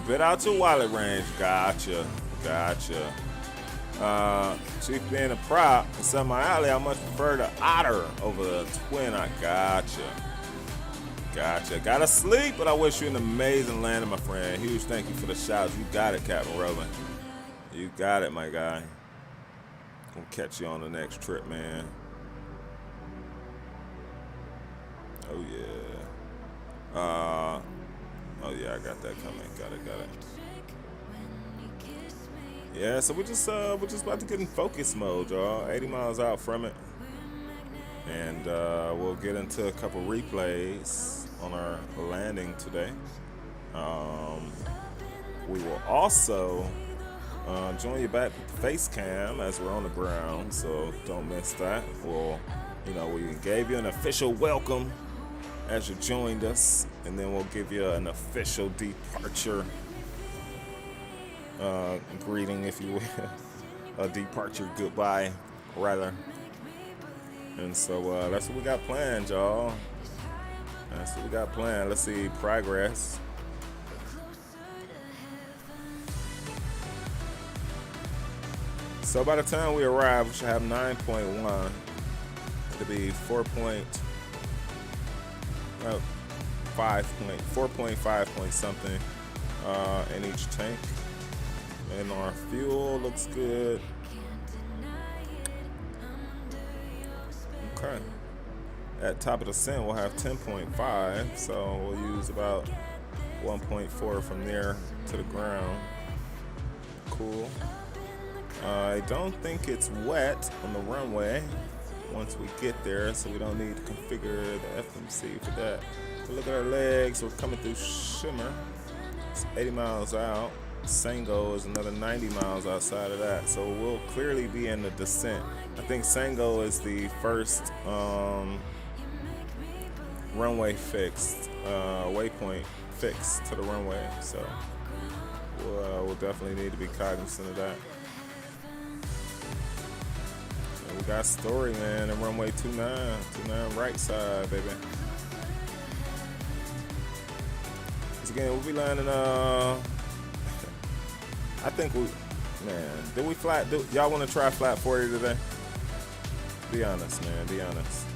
Bit out to wallet range. Gotcha. Chief being a prop, it's up my alley. I much prefer the Otter over the Twin. I gotcha. Gotta sleep, but I wish you an amazing landing, my friend. Huge thank you for the shouts. You got it, Captain Roland. You got it, my guy. We'll catch you on the next trip, man. Oh, yeah, I got that coming. Got it. Yeah, so we're just about to get in focus mode, y'all. 80 miles out from it. And we'll get into a couple replays on our landing today. We will also join you back with the face cam as we're on the ground, so don't miss that. We gave you an official welcome as you joined us, and then we'll give you an official departure greeting, if you will. A departure goodbye, rather. And so that's what we got planned, y'all. Let's see progress. So by the time we arrive, we should have 9.1. It'll be 4.5 point something in each tank. And our fuel looks good. Okay. At top of the cent, we'll have 10.5, so we'll use about 1.4 from there to the ground. Cool. I don't think it's wet on the runway once we get there, so we don't need to configure the FMC for that. Look at our legs. We're coming through Shimmer. It's 80 miles out. Sango is another 90 miles outside of that. So we'll clearly be in the descent. I think Sango is the first runway fixed, waypoint fixed to the runway. So we'll definitely need to be cognizant of that. And we got Story, man, and runway 29 right side, baby. Again, we'll be landing, I think did we flat, y'all want to try flat 40 today? Be honest, man, be honest.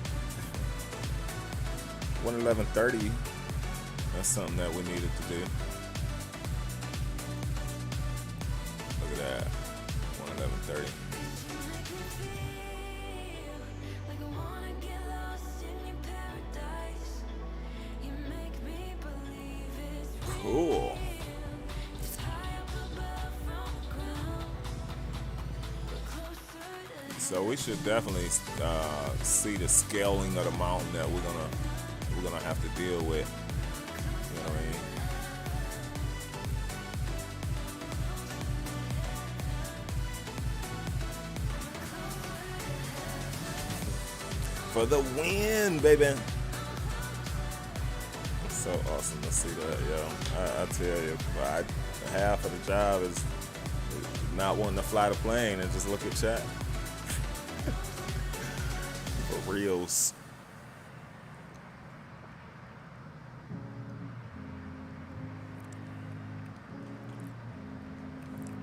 111.30, that's something that we needed to do. Look at that, 111.30. Cool. So we should definitely see the scaling of the mountain that we're gonna have to deal with. You know what I mean? For the win, baby. So awesome to see that, yo. I tell you, half of the job is not wanting to fly the plane and just look at chat. For reals.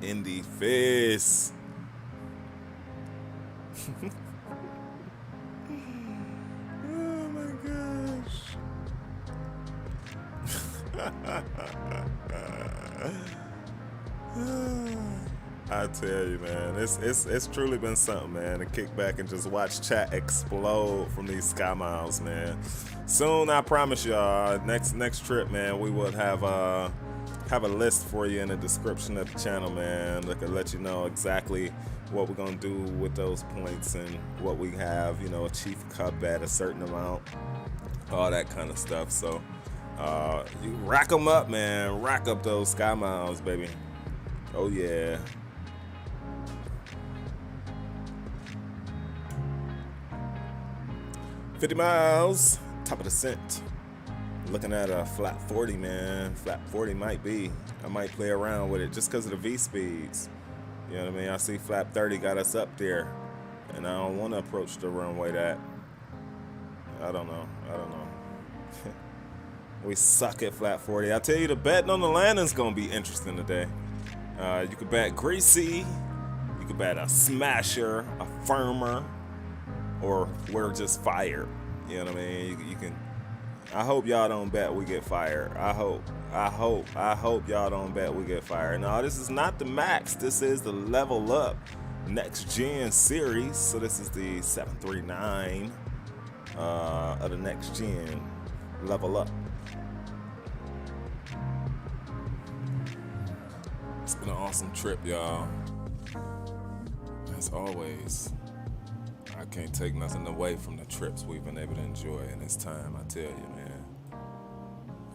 In the face. Oh my gosh. I tell you, man, it's truly been something, man, to kick back and just watch chat explode from these sky miles, man. Soon, I promise y'all, next trip, man, we will have a list for you in the description of the channel, man, that can let you know exactly what we're gonna do with those points and what we have, you know, a chief cup at a certain amount, all that kind of stuff. So you rack them up, man. Rack up those sky miles, baby. Oh yeah. $50 miles, top of descent. Looking at a flat 40, man. Flat 40 might be. I might play around with it just because of the V speeds. You know what I mean? I see flat 30 got us up there, and I don't want to approach the runway that. I don't know. We suck at flat 40. I tell you, the betting on the landing's gonna be interesting today. You could bet greasy, you could bet a smasher, a firmer, or we're just fired. You know what I mean? You can. I hope y'all don't bet we get fired. I hope y'all don't bet we get fired. No, this is not the max. This is the level up next gen series. So this is the 739 of the next gen level up. It's been an awesome trip, y'all. As always, I can't take nothing away from the trips we've been able to enjoy in this time. I tell you, man.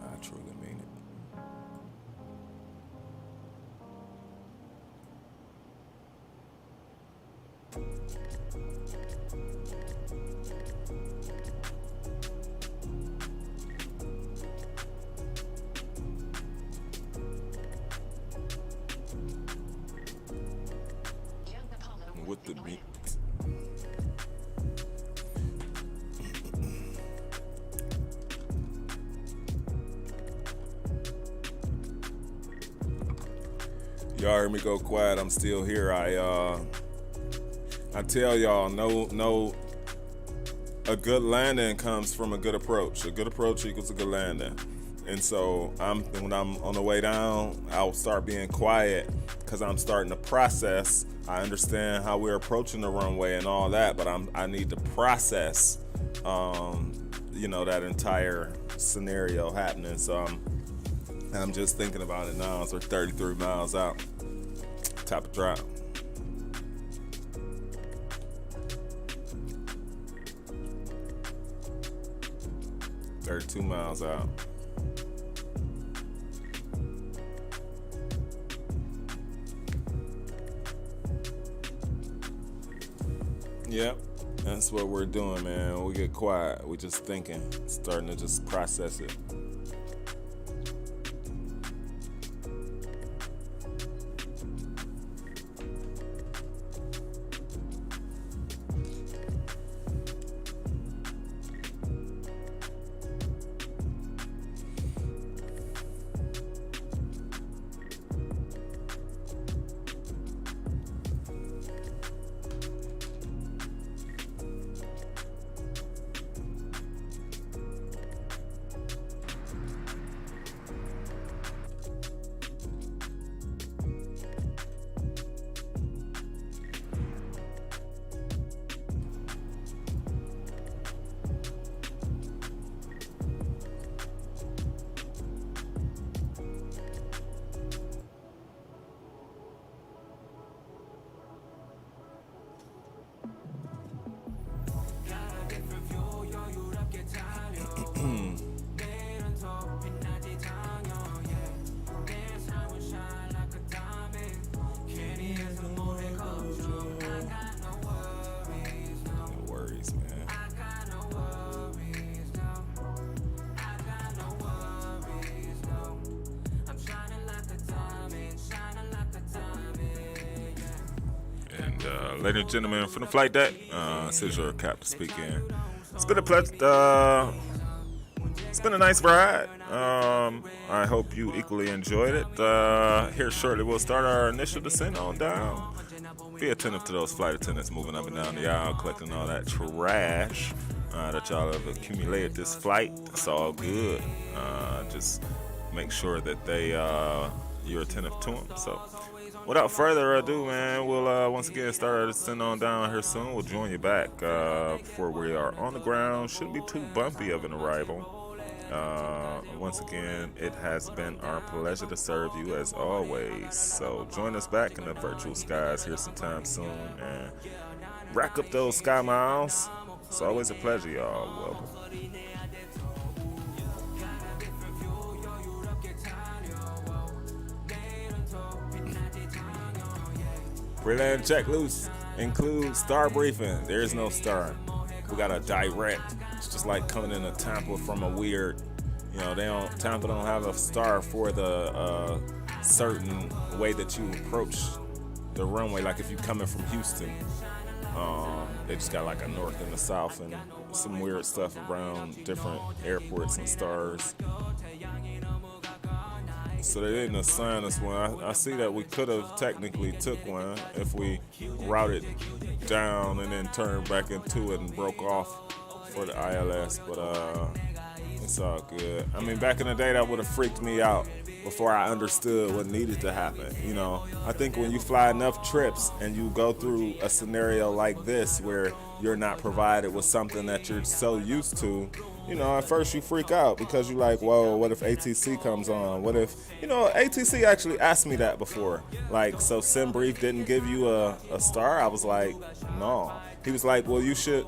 I truly mean it. With the beat. Y'all heard me go quiet. I'm still here. I tell y'all, no. A good landing comes from a good approach. A good approach equals a good landing. And so when I'm on the way down, I'll start being quiet because I'm starting to process. I understand how we're approaching the runway and all that, but I need to process, that entire scenario happening. So I'm just thinking about it now. So we're 33 miles out, top of drop. 32 miles out. Yep, that's what we're doing, man. When we get quiet, we just thinking, starting to just process it. Ladies and gentlemen, from the flight deck, this is your captain speaking. It's been a pleasure. It's been a nice ride. I hope you equally enjoyed it. Here shortly, we'll start our initial descent on down. Be attentive to those flight attendants moving up and down the aisle, collecting all that trash that y'all have accumulated this flight. It's all good. Just make sure that you're attentive to them. So, without further ado, man, we'll once again start our descent on down here soon. We'll join you back before we are on the ground. Shouldn't be too bumpy of an arrival. Once again, it has been our pleasure to serve you as always. So join us back in the virtual skies here sometime soon and rack up those sky miles. It's always a pleasure, y'all. Welcome. Pre-land check loose. Include star briefing. There is no star. We got a direct. It's just like coming in a Tampa from a weird, Tampa don't have a star for the certain way that you approach the runway. Like if you're coming from Houston, they just got like a north and a south and some weird stuff around different airports and stars. So they didn't assign us one. I see that we could have technically took one if we routed down and then turned back into it and broke off for the ILS, but it's all good. I mean, back in the day, that would have freaked me out before I understood what needed to happen. I think when you fly enough trips and you go through a scenario like this where you're not provided with something that you're so used to, at first you freak out because you're like, whoa, what if ATC comes on? What if, ATC actually asked me that before. Like, so SimBrief didn't give you a star? I was like, no. He was like, well, you should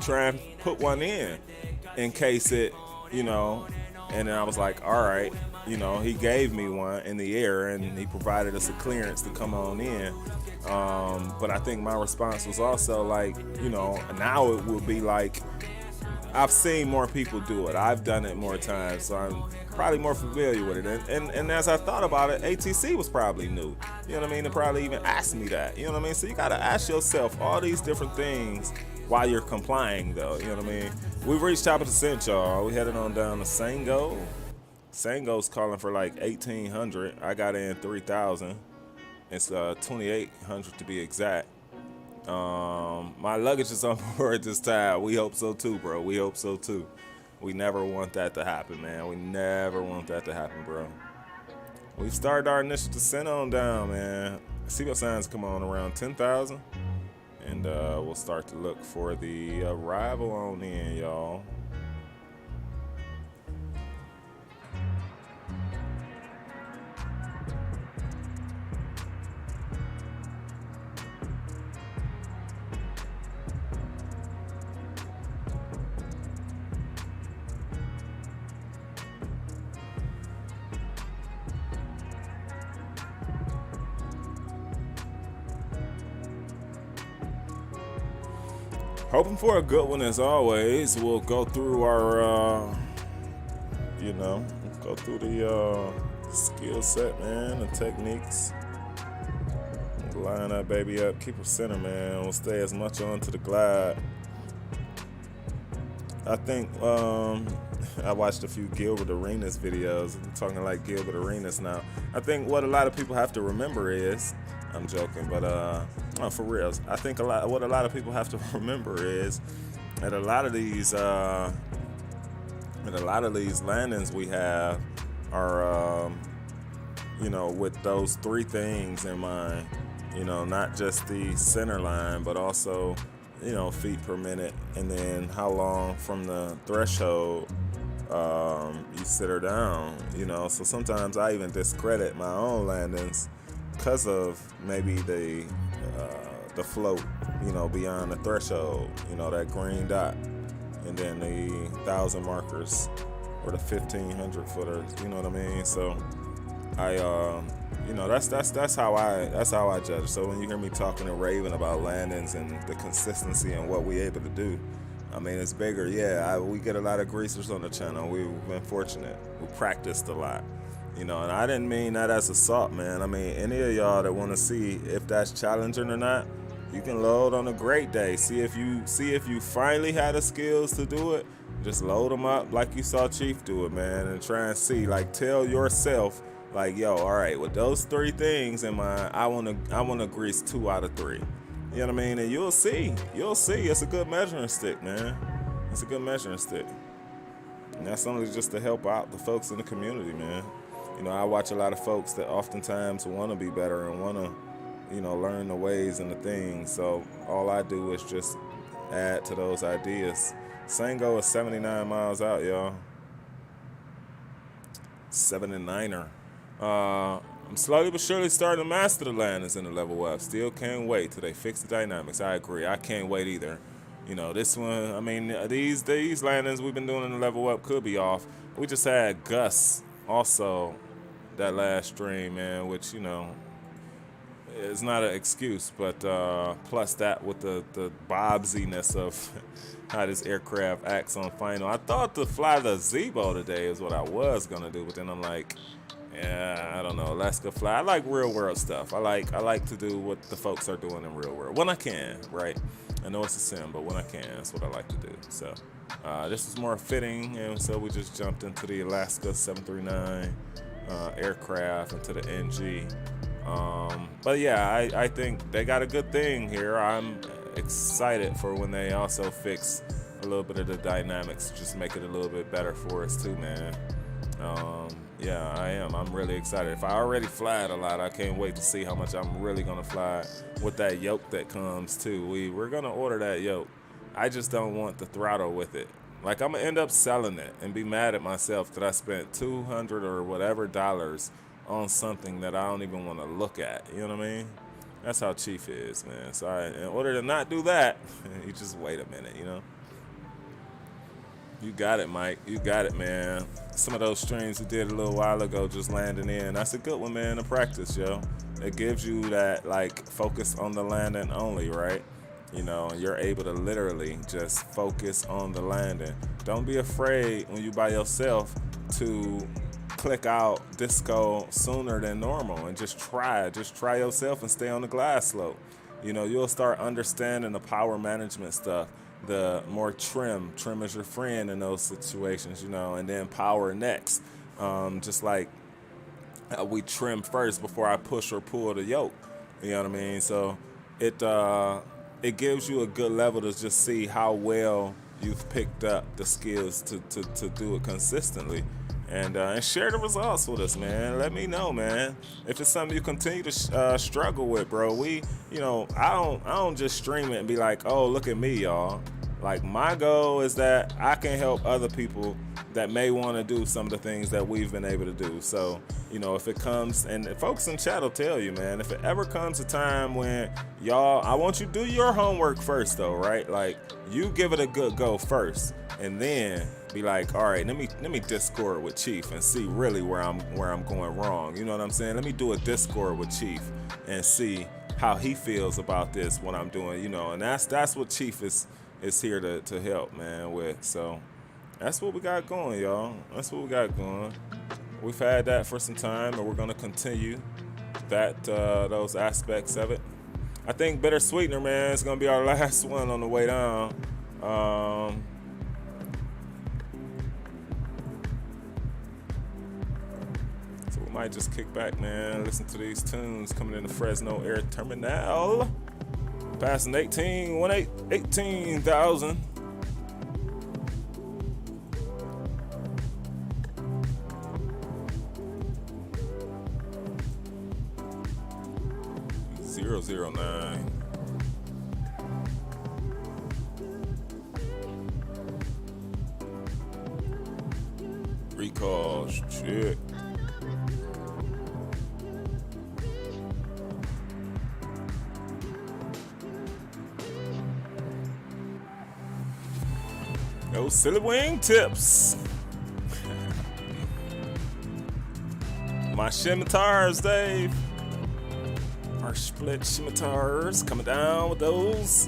try and put one in case it, and then I was like, all right, he gave me one in the air and he provided us a clearance to come on in. But I think my response was also like, now it will be like, I've seen more people do it. I've done it more times, so I'm probably more familiar with it. And as I thought about it, ATC was probably new. You know what I mean? They probably even asked me that. You know what I mean? So you got to ask yourself all these different things while you're complying, though. You know what I mean? We've reached top of the descent, y'all. We headed on down to Sango. Sango's calling for like 1,800. I got in 3,000. It's 2,800 to be exact. My luggage is on board this time. We hope so too, bro. We hope so too. We never want that to happen, man. We never want that to happen, bro. We've started our initial descent on down, man. Seatbelt signs come on around 10,000. And we'll start to look for the arrival on in, y'all. Hoping for a good one as always. We'll go through our, go through the skill set, man, the techniques. Line that baby up, keep her center, man. We'll stay as much on to the glide. I think I watched a few Gilbert Arenas videos. I'm talking like Gilbert Arenas now. I think what a lot of people have to remember is, I'm joking, but no, for real. I think what a lot of people have to remember is that a lot of these landings we have are, with those three things in mind. Not just the center line, but also, feet per minute, and then how long from the threshold you sit her down. So sometimes I even discredit my own landings because of maybe the float, beyond the threshold, that green dot, and then the 1,000 markers or the 1,500 footers. You know what I mean? So I, that's how I judge. So when you hear me talking and raving about landings and the consistency and what we able to do, I mean, it's bigger. Yeah, we get a lot of greasers on the channel. We've been fortunate. We practiced a lot. And I didn't mean that as assault, man. I mean, any of y'all that want to see if that's challenging or not, you can load on a great day. See if you finally had the skills to do it. Just load them up like you saw Chief do it, man, and try and see. Like, tell yourself, like, yo, all right, with those three things in mind, I wanna grease 2 out of 3. You know what I mean? And you'll see. It's a good measuring stick, man. It's a good measuring stick. And that's only just to help out the folks in the community, man. I watch a lot of folks that oftentimes want to be better and want to, learn the ways and the things. So all I do is just add to those ideas. Sango is 79 miles out, y'all. 79er. I'm slowly but surely starting to master the landings in the level up. Still can't wait till they fix the dynamics. I agree. I can't wait either. This one, I mean, these landings we've been doing in the level up could be off. We just had Gus also that last stream, man, which, is not an excuse, but plus that with the bobsiness of how this aircraft acts on final. I thought to fly the Zebo today is what I was going to do, but then I'm like, yeah, I don't know. Alaska fly. I like real world stuff. I like to do what the folks are doing in real world when I can, right? I know it's a sim, but when I can, that's what I like to do. So this is more fitting, and so we just jumped into the Alaska 739 aircraft into the NG. But yeah, I think they got a good thing here. I'm excited for when they also fix a little bit of the dynamics, just make it a little bit better for us too, man. Yeah, I am. I'm really excited. If I already fly it a lot, I can't wait to see how much I'm really gonna fly with that yoke that comes too. We're gonna order that yoke. I just don't want the throttle with it. Like, I'm gonna end up selling it and be mad at myself that I spent $200 or whatever dollars on something that I don't even want to look at. You know what I mean? That's how Chief is, man. So in order to not do that, you just wait a minute, You got it, Mike. You got it, man. Some of those streams we did a little while ago just landing in. That's a good one, man, to practice, yo. It gives you that, like, focus on the landing only, right? And you're able to literally just focus on the landing. Don't be afraid when you by yourself to click out disco sooner than normal and just try yourself and stay on the glide slope. You'll start understanding the power management stuff. The more trim is your friend in those situations, and then power next. Just like we trim first before I push or pull the yoke. You know what I mean? So it gives you a good level to just see how well you've picked up the skills to do it consistently. And share the results with us, man. Let me know, man. If it's something you continue to struggle with, bro. I don't just stream it and be like, oh, look at me, y'all. Like, my goal is that I can help other people that may want to do some of the things that we've been able to do. So, if it comes, and folks in chat will tell you, man, if it ever comes a time when y'all, I want you to do your homework first, though, right? Like, you give it a good go first, and then be like, all right, let me Discord with Chief and see really where I'm going wrong. You know what I'm saying? Let me do a Discord with Chief and see how he feels about this, what I'm doing, and that's what Chief is is here to help, man, with. So that's what we got going, y'all. That's what we got going. We've had that for some time, and we're gonna continue that those aspects of it. I think Bitter Sweetener, man, is gonna be our last one on the way down. So we might just kick back, man, listen to these tunes coming in the Fresno Air Terminal. Passing 18,000. .009. Recall, shit. Those silly wing tips. My scimitars, Dave. Our split scimitars coming down with those.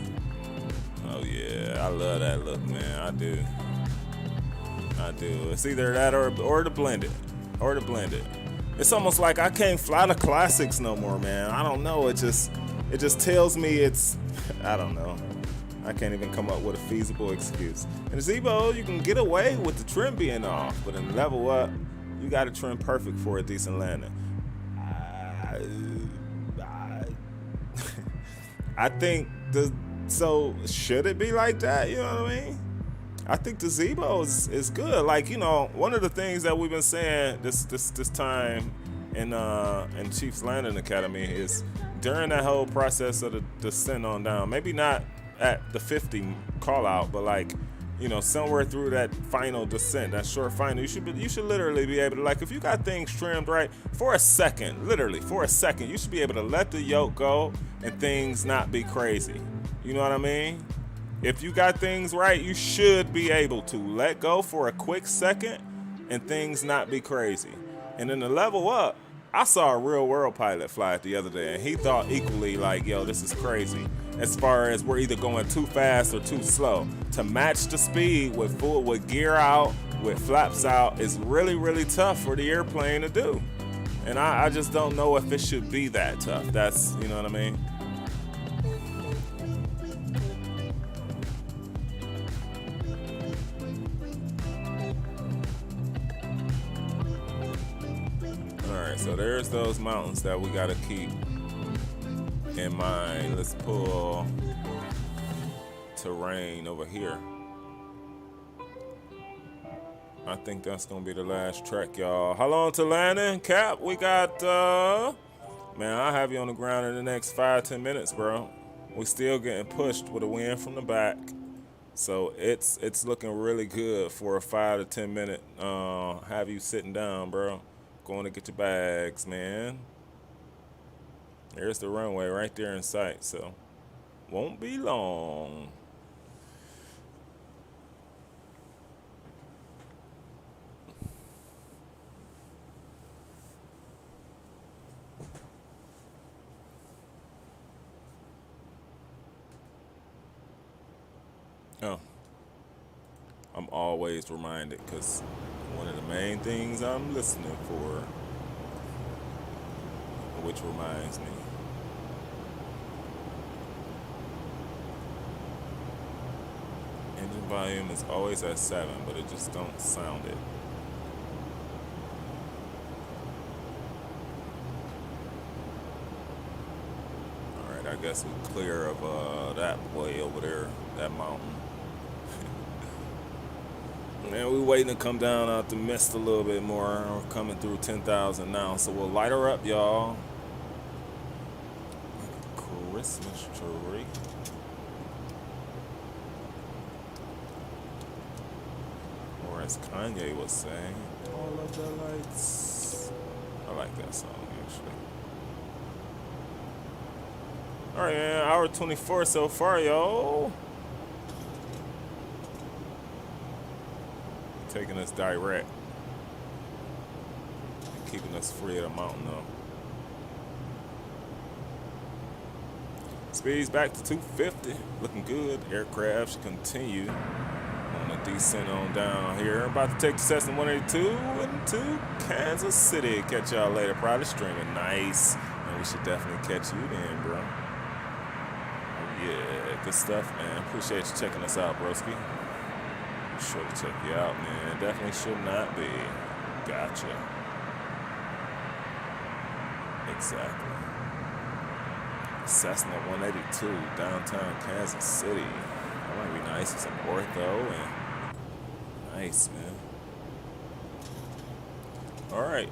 Oh yeah, I love that look, man. I do. It's either that or the blended. It's almost like I can't fly the classics no more, man. I don't know. It just tells me it's. I don't know. I can't even come up with a feasible excuse. In the Zebo, you can get away with the trim being off, but in level up, you got to trim perfect for a decent landing. I think so should it be like that? You know what I mean? I think the Zebo is good. Like, you know, one of the things that we've been saying this time in Chiefs Landing Academy is during that whole process of the descent on down, maybe not at the 50 call out, but like, you know, somewhere through that final descent, that short final, you should literally be able to, like, if you got things trimmed right for a second, literally for a second, you should be able to let the yoke go and things not be crazy. You know what I mean? If you got things right, you should be able to let go for a quick second and things not be crazy. And then the level up, I saw a real world pilot fly it the other day, and he thought equally like, yo, this is crazy. As far as we're either going too fast or too slow. To match the speed with gear out, with flaps out, is really, really tough for the airplane to do. And I just don't know if it should be that tough. That's, you know what I mean? Alright, so there's those mountains that we gotta keep in mind. Let's pull terrain over here. I think that's gonna be the last track, y'all. How long to landing? Cap, we got man, I'll have you on the ground in the next 5-10 minutes, bro. We still getting pushed with a wind from the back. So it's looking really good for a 5 to 10 minute have you sitting down, bro. Going to get your bags, man. There's the runway right there in sight, so won't be long. Oh, I'm always reminded, because one of the main things I'm listening for, which reminds me, engine volume is always at 7, but it just don't sound it. Alright, I guess we're clear of that way over there, that mountain. Man, we're waiting to come down out the mist a little bit more. We're coming through 10,000 now, so we'll light her up, y'all. Like a Christmas tree. Or as Kanye was saying, all of the lights. I like that song, actually. All right, man, hour 24 so far, y'all. Taking us direct. Keeping us free of the mountain, though. Speeds back to 250. Looking good. Aircraft should continue on a descent on down here. About to take the Cessna 182 into Kansas City. Catch y'all later. Probably streaming. Nice. And we should definitely catch you then, bro. Oh, yeah. Good stuff, man. Appreciate you checking us out, broski. Be sure to check you out, man. Definitely should not be. Gotcha. Exactly. Cessna 182, downtown Kansas City. That might be nice. Some ortho and nice, man. All right,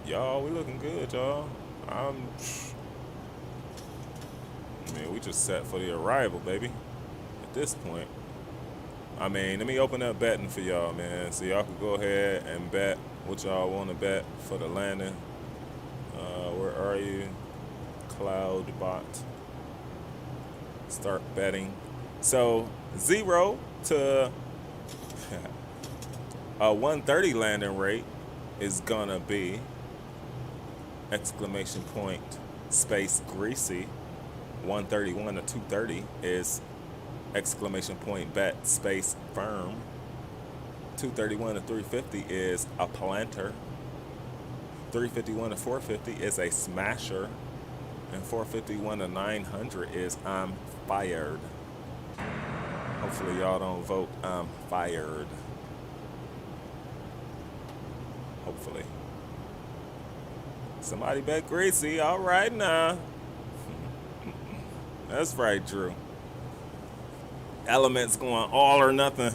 y'all, we looking good, y'all. I mean, we just set for the arrival, baby. At this point, I mean, let me open up betting for y'all, man. So y'all can go ahead and bet what y'all want to bet for the landing. Where are you? Cloudbot. Start betting. So 0 to a 130 landing rate is gonna be exclamation point space greasy. 131 to 230 is exclamation point bet space firm. 231 to 350 is a planter. 351 to 450 is a smasher. And 451 to 900 is I'm fired. Hopefully y'all don't vote I'm fired. Hopefully. Somebody bet greasy. All right now. That's right, Drew. Elements going all or nothing.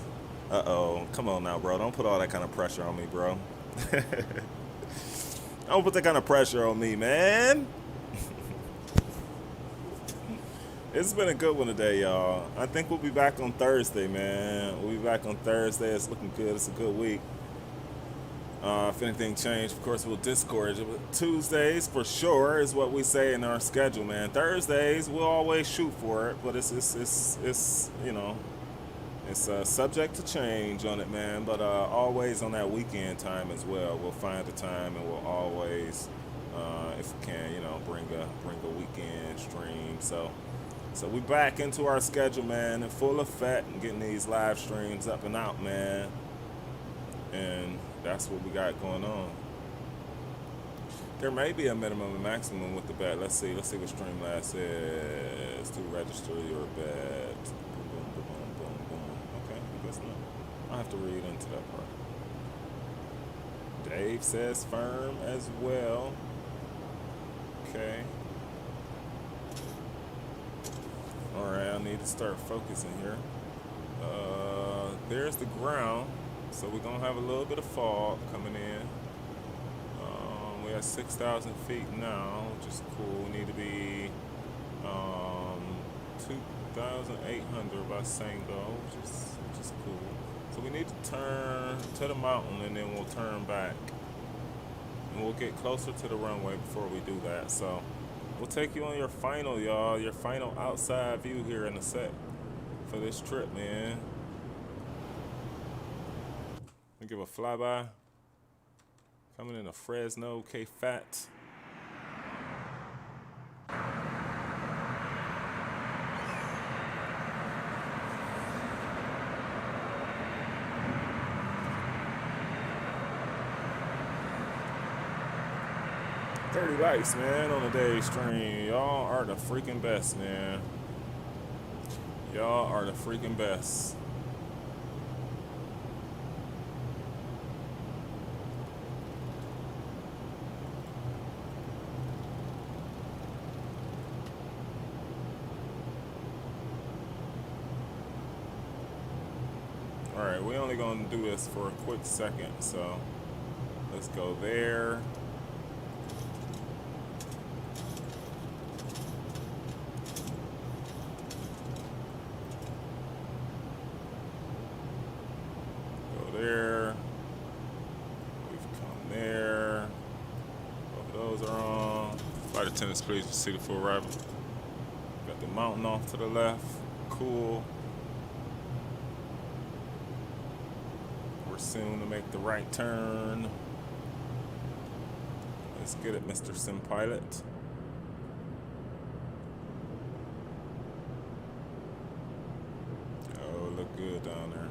Uh-oh. Come on now, bro. Don't put all that kind of pressure on me, bro. Don't put that kind of pressure on me, man. It's been a good one today, y'all. I think we'll be back on Thursday, man. We'll be back on Thursday. It's looking good. It's a good week. If anything changed, of course, we'll discourage it. But Tuesdays, for sure, is what we say in our schedule, man. Thursdays, we'll always shoot for it, but it's you know, it's subject to change on it, man. But always on that weekend time as well. We'll find the time, and we'll always, if we can, you know, bring a weekend stream. So we back into our schedule, man, in full effect, and getting these live streams up and out, man. And that's what we got going on. There may be a minimum and maximum with the bet. Let's see what Streamlabs says to register your bet. Boom, boom, boom, boom, boom. Okay, I guess not. I'll have to read into that part. Dave says firm as well. Okay. Alright, I need to start focusing here. There's the ground. So we're going to have a little bit of fog coming in. We're at 6,000 feet now, which is cool. We need to be 2,800 by Sango, which is cool. So we need to turn to the mountain, and then we'll turn back. And we'll get closer to the runway before we do that. So we'll take you on your final, y'all, your final outside view here in the set for this trip, man. We'll give a flyby. Coming in a Fresno K-Fat. $30 likes, man, on the day stream. Y'all are the freaking best, man. Y'all are the freaking best. Alright, we're only going to do this for a quick second, so let's go there. Go there. We've come there. Both of those are on. Flight attendants, please proceed for arrival. Got the mountain off to the left. Cool. Soon to make the right turn. Let's get it, Mr. Sim Pilot. good down there.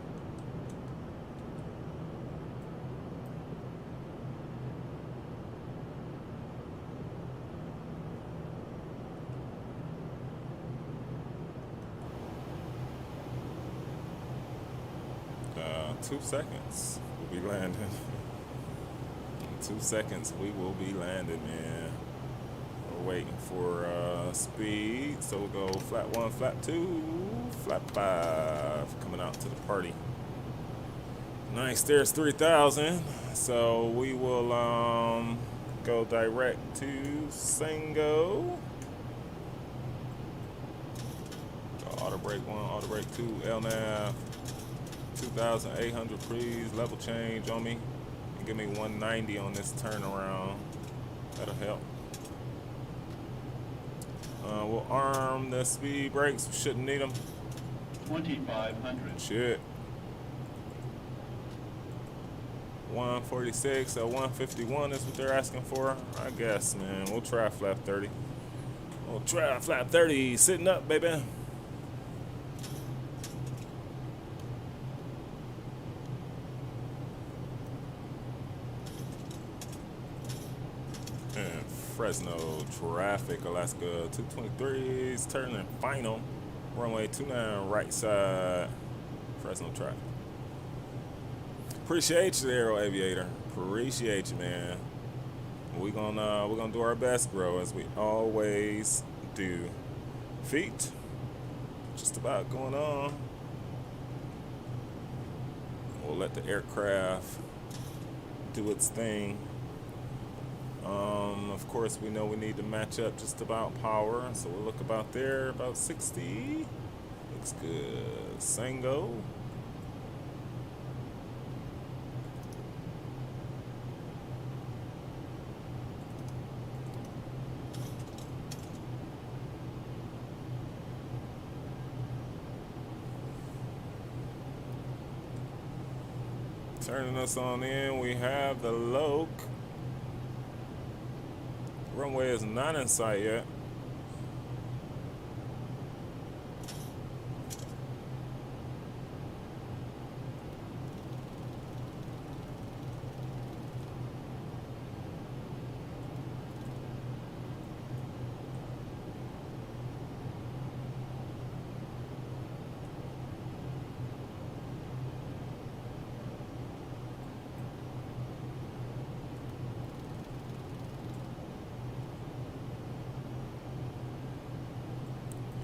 Uh, 2 seconds. We'll be landing. In 2 seconds, we will be landing, man. We're waiting for speed, so we'll go flat 1, flat 2, flat 5, coming out to the party. Nice, there's 3,000. So we will go direct to Sango. Go auto brake 1, auto brake 2, LNAV. 2,800, please. Level change on me. And give me 190 on this turnaround. That'll help. We'll arm the speed brakes. We shouldn't need them. 2,500. Shit. 146 or 151 is what they're asking for. I guess, man. We'll try flat 30. We'll try flat 30. Sitting up, baby. Fresno traffic, Alaska 223's turning final. Runway 29 right side. Fresno traffic. Appreciate you, Aero Aviator. Appreciate you, man. We're gonna do our best, bro, as we always do. Feet, just about going on. We'll let the aircraft do its thing. Of course, we know we need to match up just about power, so we'll look about there, about 60. Looks good. Sango. Turning us on in, we have the Loke. Runway is not in sight yet.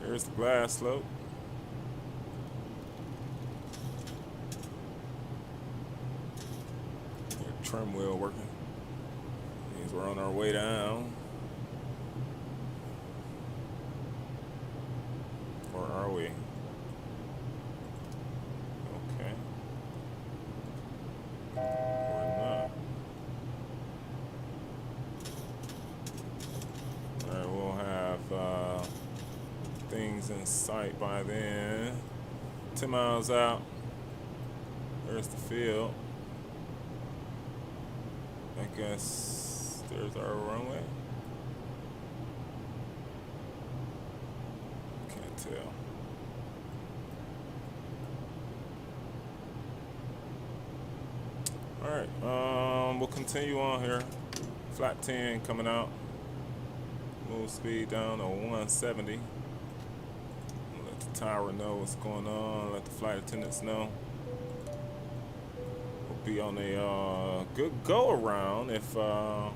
Here's the blast slope. Trim wheel working. Means we're on our way down. Or are we? Okay. We're not. Alright, we'll have things in sight by then. 10 miles out. There's the field. I guess there's our runway. Can't tell. Alright, we'll continue on here. Flat 10 coming out. Move speed down to 170. Let the tower know what's going on. Let the flight attendants know. Be on a good go around if all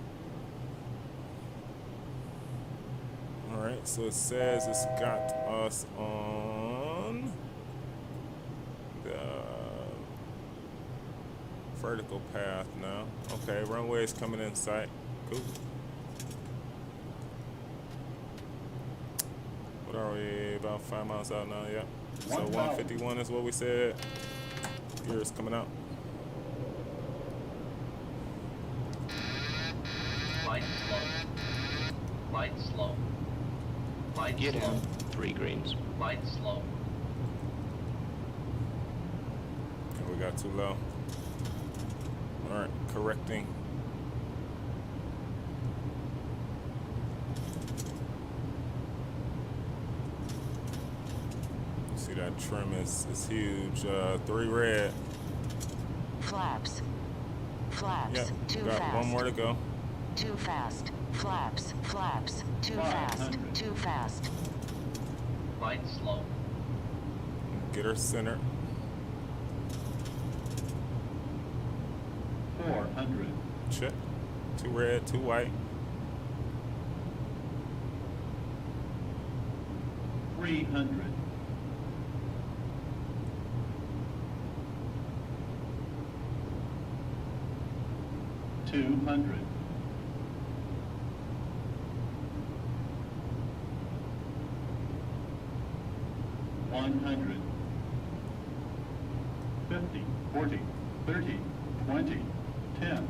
right, so it says it's got us on the vertical path now. Okay, runway is coming in sight. Cool. What are we, about 5 miles out now? Yeah, so 151 is what we said. Gears coming out. Light slow. Light slow. Light Get slow. out. 3 greens. Light slow. And we got too low. Alright, correcting. See that trim is huge. 3 red. Flaps. Flaps. Yep, Too got fast. one more to go. Too fast. Flaps. Flaps. Too fast. 500. Too fast. Light slow. Get her centered. 400. Check. 2 red, 2 white. 300. 200. 100. 50, 40, 30, 20, 10.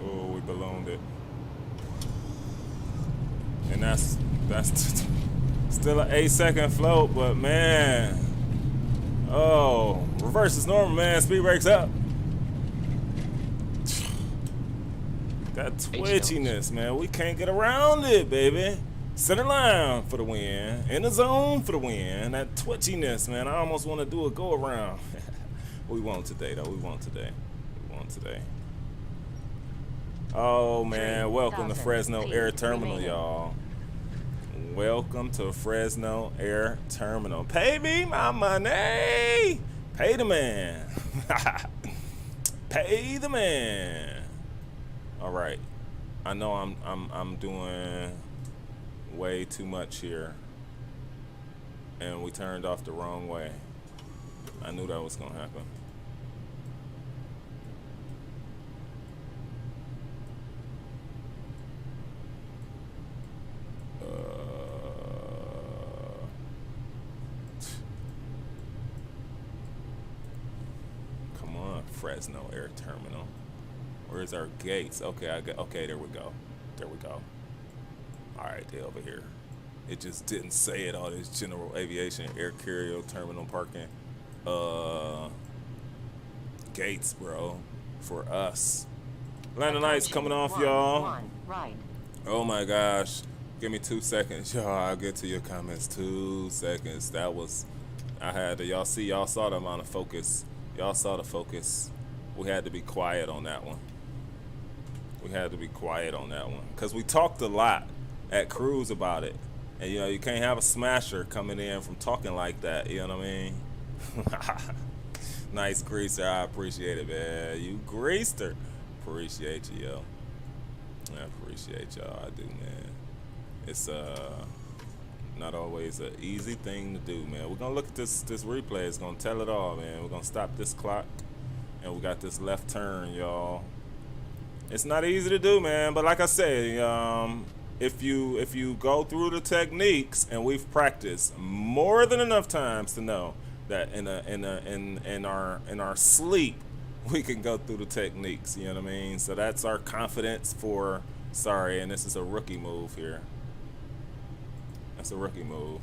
Oh, we ballooned it. And that's still an 8-second float, but man. Oh, reverse is normal, man. Speed brakes up. That twitchiness, man. We can't get around it, baby. Center line for the win. In the zone for the win. That twitchiness, man. I almost want to do a go around. We won't today, though. We won't today. We won't today. Oh, man. Welcome to Fresno Air Terminal, y'all. Welcome to Fresno Air Terminal. Pay me my money. Pay the man. Pay the man. All right. I know I'm doing way too much here, and we turned off the wrong way. I knew that was gonna happen. Come on, Fresno Air Terminal. Where's our gates? Okay, okay, there we go. There we go. All right, they over here. It just didn't say it. All this general aviation air carrier terminal parking gates, bro, for us. Landing lights coming off, y'all. One, right. Oh my gosh. Give me 2 seconds, y'all. I'll get to your comments. 2 seconds. That was, I had to, y'all saw the amount of focus. Y'all saw the focus. We had to be quiet on that one. We had to be quiet on that one. Because we talked a lot at Cruise about it. And, you know, you can't have a smasher coming in from talking like that. You know what I mean? Nice greaser. I appreciate it, man. You greased her. Appreciate you, yo. I appreciate y'all. I do, man. It's not always an easy thing to do, man. We're going to look at this replay. It's going to tell it all, man. We're going to stop this clock. And we got this left turn, y'all. It's not easy to do, man. But like I say, if you go through the techniques, and we've practiced more than enough times to know that in our sleep we can go through the techniques. You know what I mean? So that's our confidence for. Sorry, and this is a rookie move here. That's a rookie move.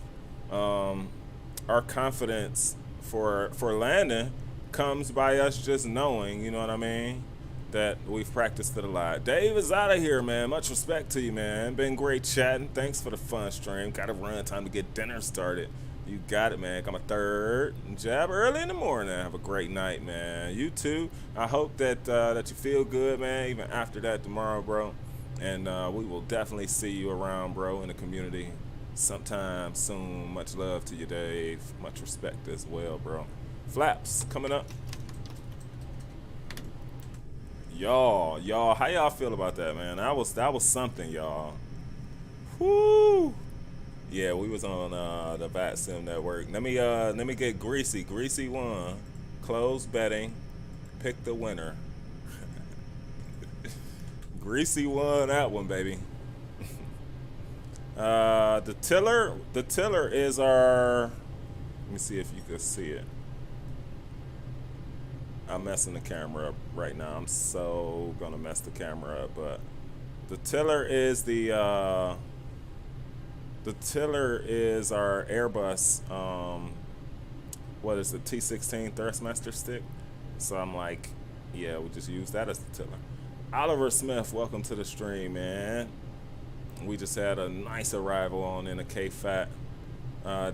Our confidence for landing comes by us just knowing. You know what I mean? That we've practiced it a lot. Dave is out of here, man. Much respect to you, man. Been great chatting. Thanks for the fun stream. Got to run. Time to get dinner started. You got it, man. Got my third jab early in the morning. Have a great night, man. You too. I hope that that you feel good, man, even after that tomorrow, bro. And we will definitely see you around, bro, in the community sometime soon. Much love to you, Dave. Much respect as well, bro. Flaps coming up. Y'all, how y'all feel about that, man? That was something, y'all. Whoo! Yeah, we was on the Bat Sim Network. Let me get Greasy. Greasy won. Close betting. Pick the winner. Greasy won that one, baby. The tiller is our. Let me see if you can see it. I'm messing the camera up right now. I'm so gonna mess the camera up, but the tiller is our Airbus. What is the T16 Thrustmaster stick? So I'm like, yeah, we'll just use that as the tiller. Oliver Smith, welcome to the stream, man. We just had a nice arrival on in a K-Fat.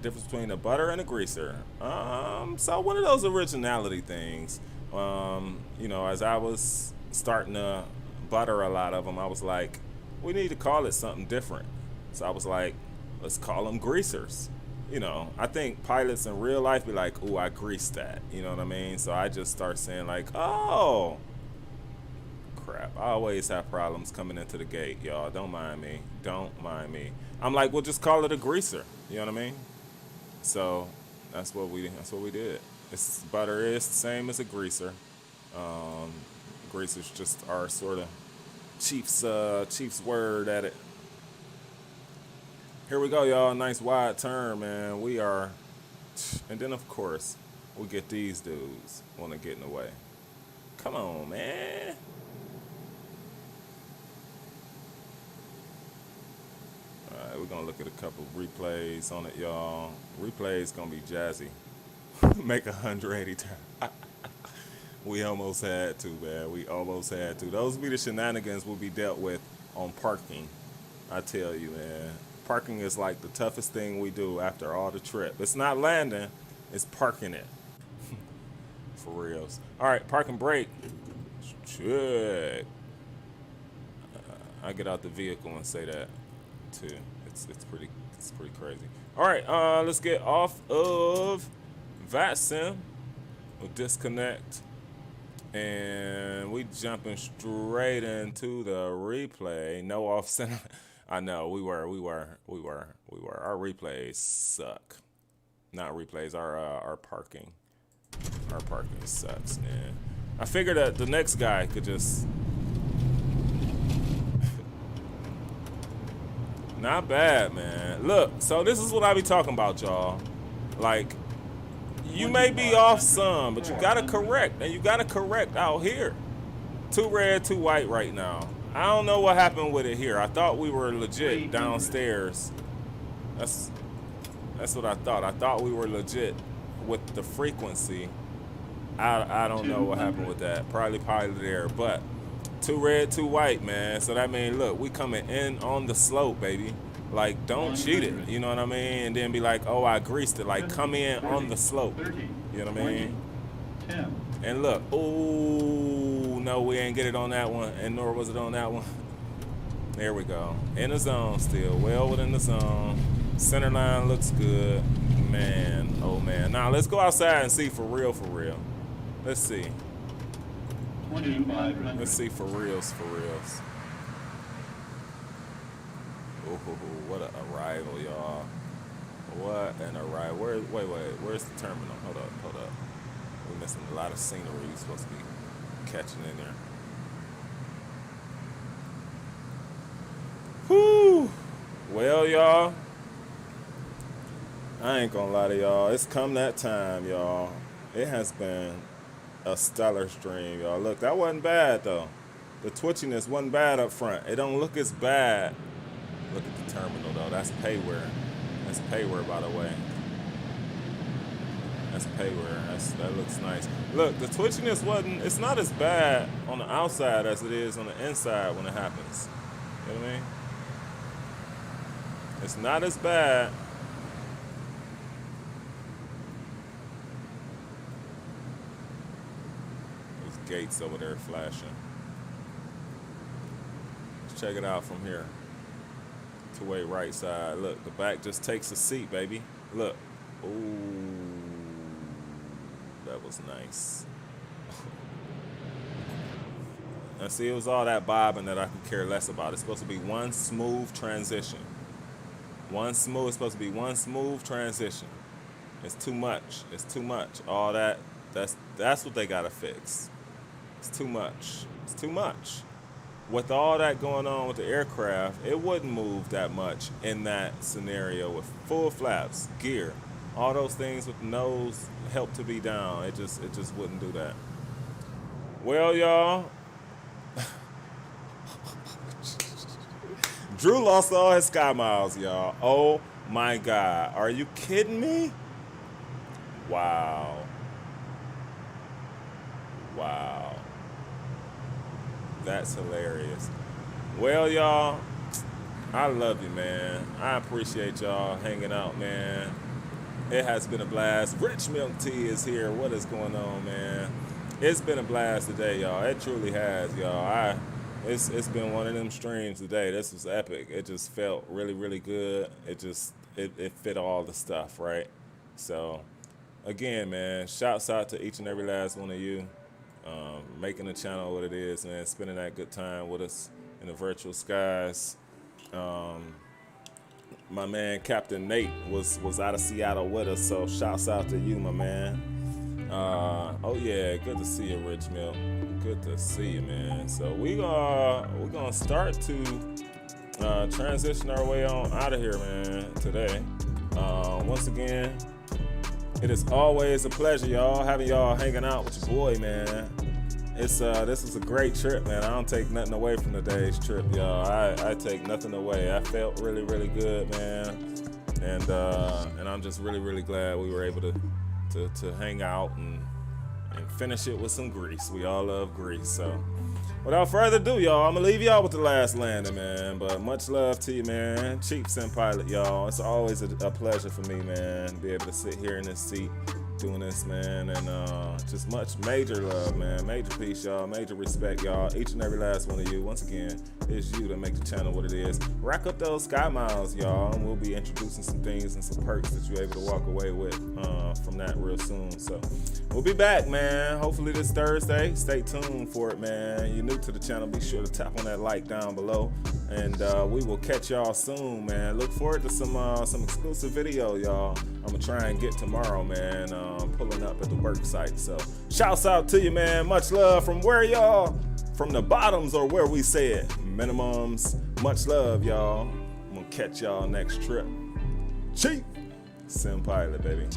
Difference between a butter and a greaser. So one of those originality things. You know, as I was starting to butter a lot of them, I was like, we need to call it something different. So I was like, let's call them greasers. You know, I think pilots in real life be like, ooh, I greased that. You know what I mean? So I just start saying like, oh, crap. I always have problems coming into the gate, y'all. Don't mind me. Don't mind me. I'm like, we'll just call it a greaser. You know what I mean? So that's what we did. It's butter is the same as a greaser. Greasers just are sort of Chief's word at it. Here we go, y'all. Nice wide turn, man. We are, and then of course we get these dudes want to get in the way. Come on, man. All right, we're gonna look at a couple replays on it, y'all. Replays gonna be jazzy. Make 180 turn. We almost had to, man. We almost had to. Those be the shenanigans will be dealt with on parking. I tell you, man. Parking is like the toughest thing we do after all the trip. It's not landing, it's parking it. For reals. All right, park and brake. Check. I get out the vehicle and say that too. It's pretty crazy. All right, let's get off of VATSIM. We'll disconnect. And we jumping straight into the replay. No off center. I know we were. Our replays suck. Not replays. Our parking. Our parking sucks, man. I figured that the next guy could just. Not bad, man. Look, so this is what I be talking about, y'all. Like, you may be off some, but you gotta correct, and you gotta correct out here. 2 red, 2 white right now. I don't know what happened with it here. I thought we were legit downstairs. That's what I thought. I thought we were legit with the frequency. I don't know what happened with that. Probably pilot error, but 2 red, 2 white, man. So that means, look, we coming in on the slope, baby. Like, don't cheat it. You know what I mean? And then be like, oh, I greased it. Like, come in on the slope. You know what I mean? 10. And look, ooh, no, we ain't get it on that one, and nor was it on that one. There we go. In the zone still, well within the zone. Center line looks good. Man, oh man. Now, let's go outside and see for real, for real. Let's see. 2500. Let's see for reals, for reals. Ooh, what an arrival, y'all. What an arrival. Wait, where's the terminal? Hold up. We're missing a lot of scenery we're supposed to be catching in there. Whew. Well, y'all, I ain't gonna lie to y'all. It's come that time, y'all. It has been a stellar stream, y'all. Look, that wasn't bad, though. The twitchiness wasn't bad up front. It don't look as bad. Look at the terminal, though. That's payware. That's payware, by the way. That's payware. That looks nice. Look, the twitchiness wasn't. It's not as bad on the outside as it is on the inside when it happens. You know what I mean? It's not as bad. There's gates over there flashing. Let's check it out from here. Two-way right side. Look, the back just takes a seat, baby. Look. Ooh. That was nice. And see, it was all that bobbing that I could care less about. It's supposed to be one smooth transition. It's supposed to be one smooth transition. It's too much. It's too much. All that, that's what they gotta fix. It's too much. It's too much. With all that going on with the aircraft, it wouldn't move that much in that scenario with full flaps, gear, all those things with the nose help to be down. It just wouldn't do that. Well, y'all, Drew lost all his sky miles, y'all. Oh my God, are you kidding me? Wow. That's hilarious. Well, y'all, I love you, man. I appreciate y'all hanging out, man. It has been a blast. Rich Milk Tea is here. What is going on, man? It's been a blast today, y'all. It truly has, y'all. It's been one of them streams today. This was epic. It just felt really, really good. It fit all the stuff, right? So, again, man, shouts out to each and every last one of you. Making the channel what it is, man. Spending that good time with us in the virtual skies. My man Captain Nate was out of Seattle with us, so shouts out to you, my man. Oh yeah, good to see you, Rich Milk. Good to see you, man. So we're gonna start to transition our way on out of here, man, today. Once again, it is always a pleasure, y'all, having y'all hanging out with your boy, man. This was a great trip, man. I don't take nothing away from today's trip, y'all. I take nothing away. I felt really, really good, man. And I'm just really, really glad we were able to hang out and finish it with some grease. We all love grease. So without further ado, y'all, I'm gonna leave y'all with the last landing, man. But much love to you, man. Chief Sim Pilot, y'all. It's always a pleasure for me, man, to be able to sit here in this seat doing this, man, and just much major love, man. Major peace, y'all. Major respect, y'all. Each and every last one of you. Once again, it's you that make the channel what it is. Rack up those sky miles, y'all, and we'll be introducing some things and some perks that you're able to walk away with from that real soon. So we'll be back, man. Hopefully this Thursday. Stay tuned for it, man. You're new to the channel, be sure to tap on that like down below, and we will catch y'all soon, man. Look forward to some exclusive video, y'all. I'm gonna try and get tomorrow, man. Pulling up at the work site. So shouts out to you, man. Much love from where, y'all? From the bottoms, or where we say it, minimums. Much love, y'all. I'm gonna catch y'all next trip. Chief Sim Pilot, baby.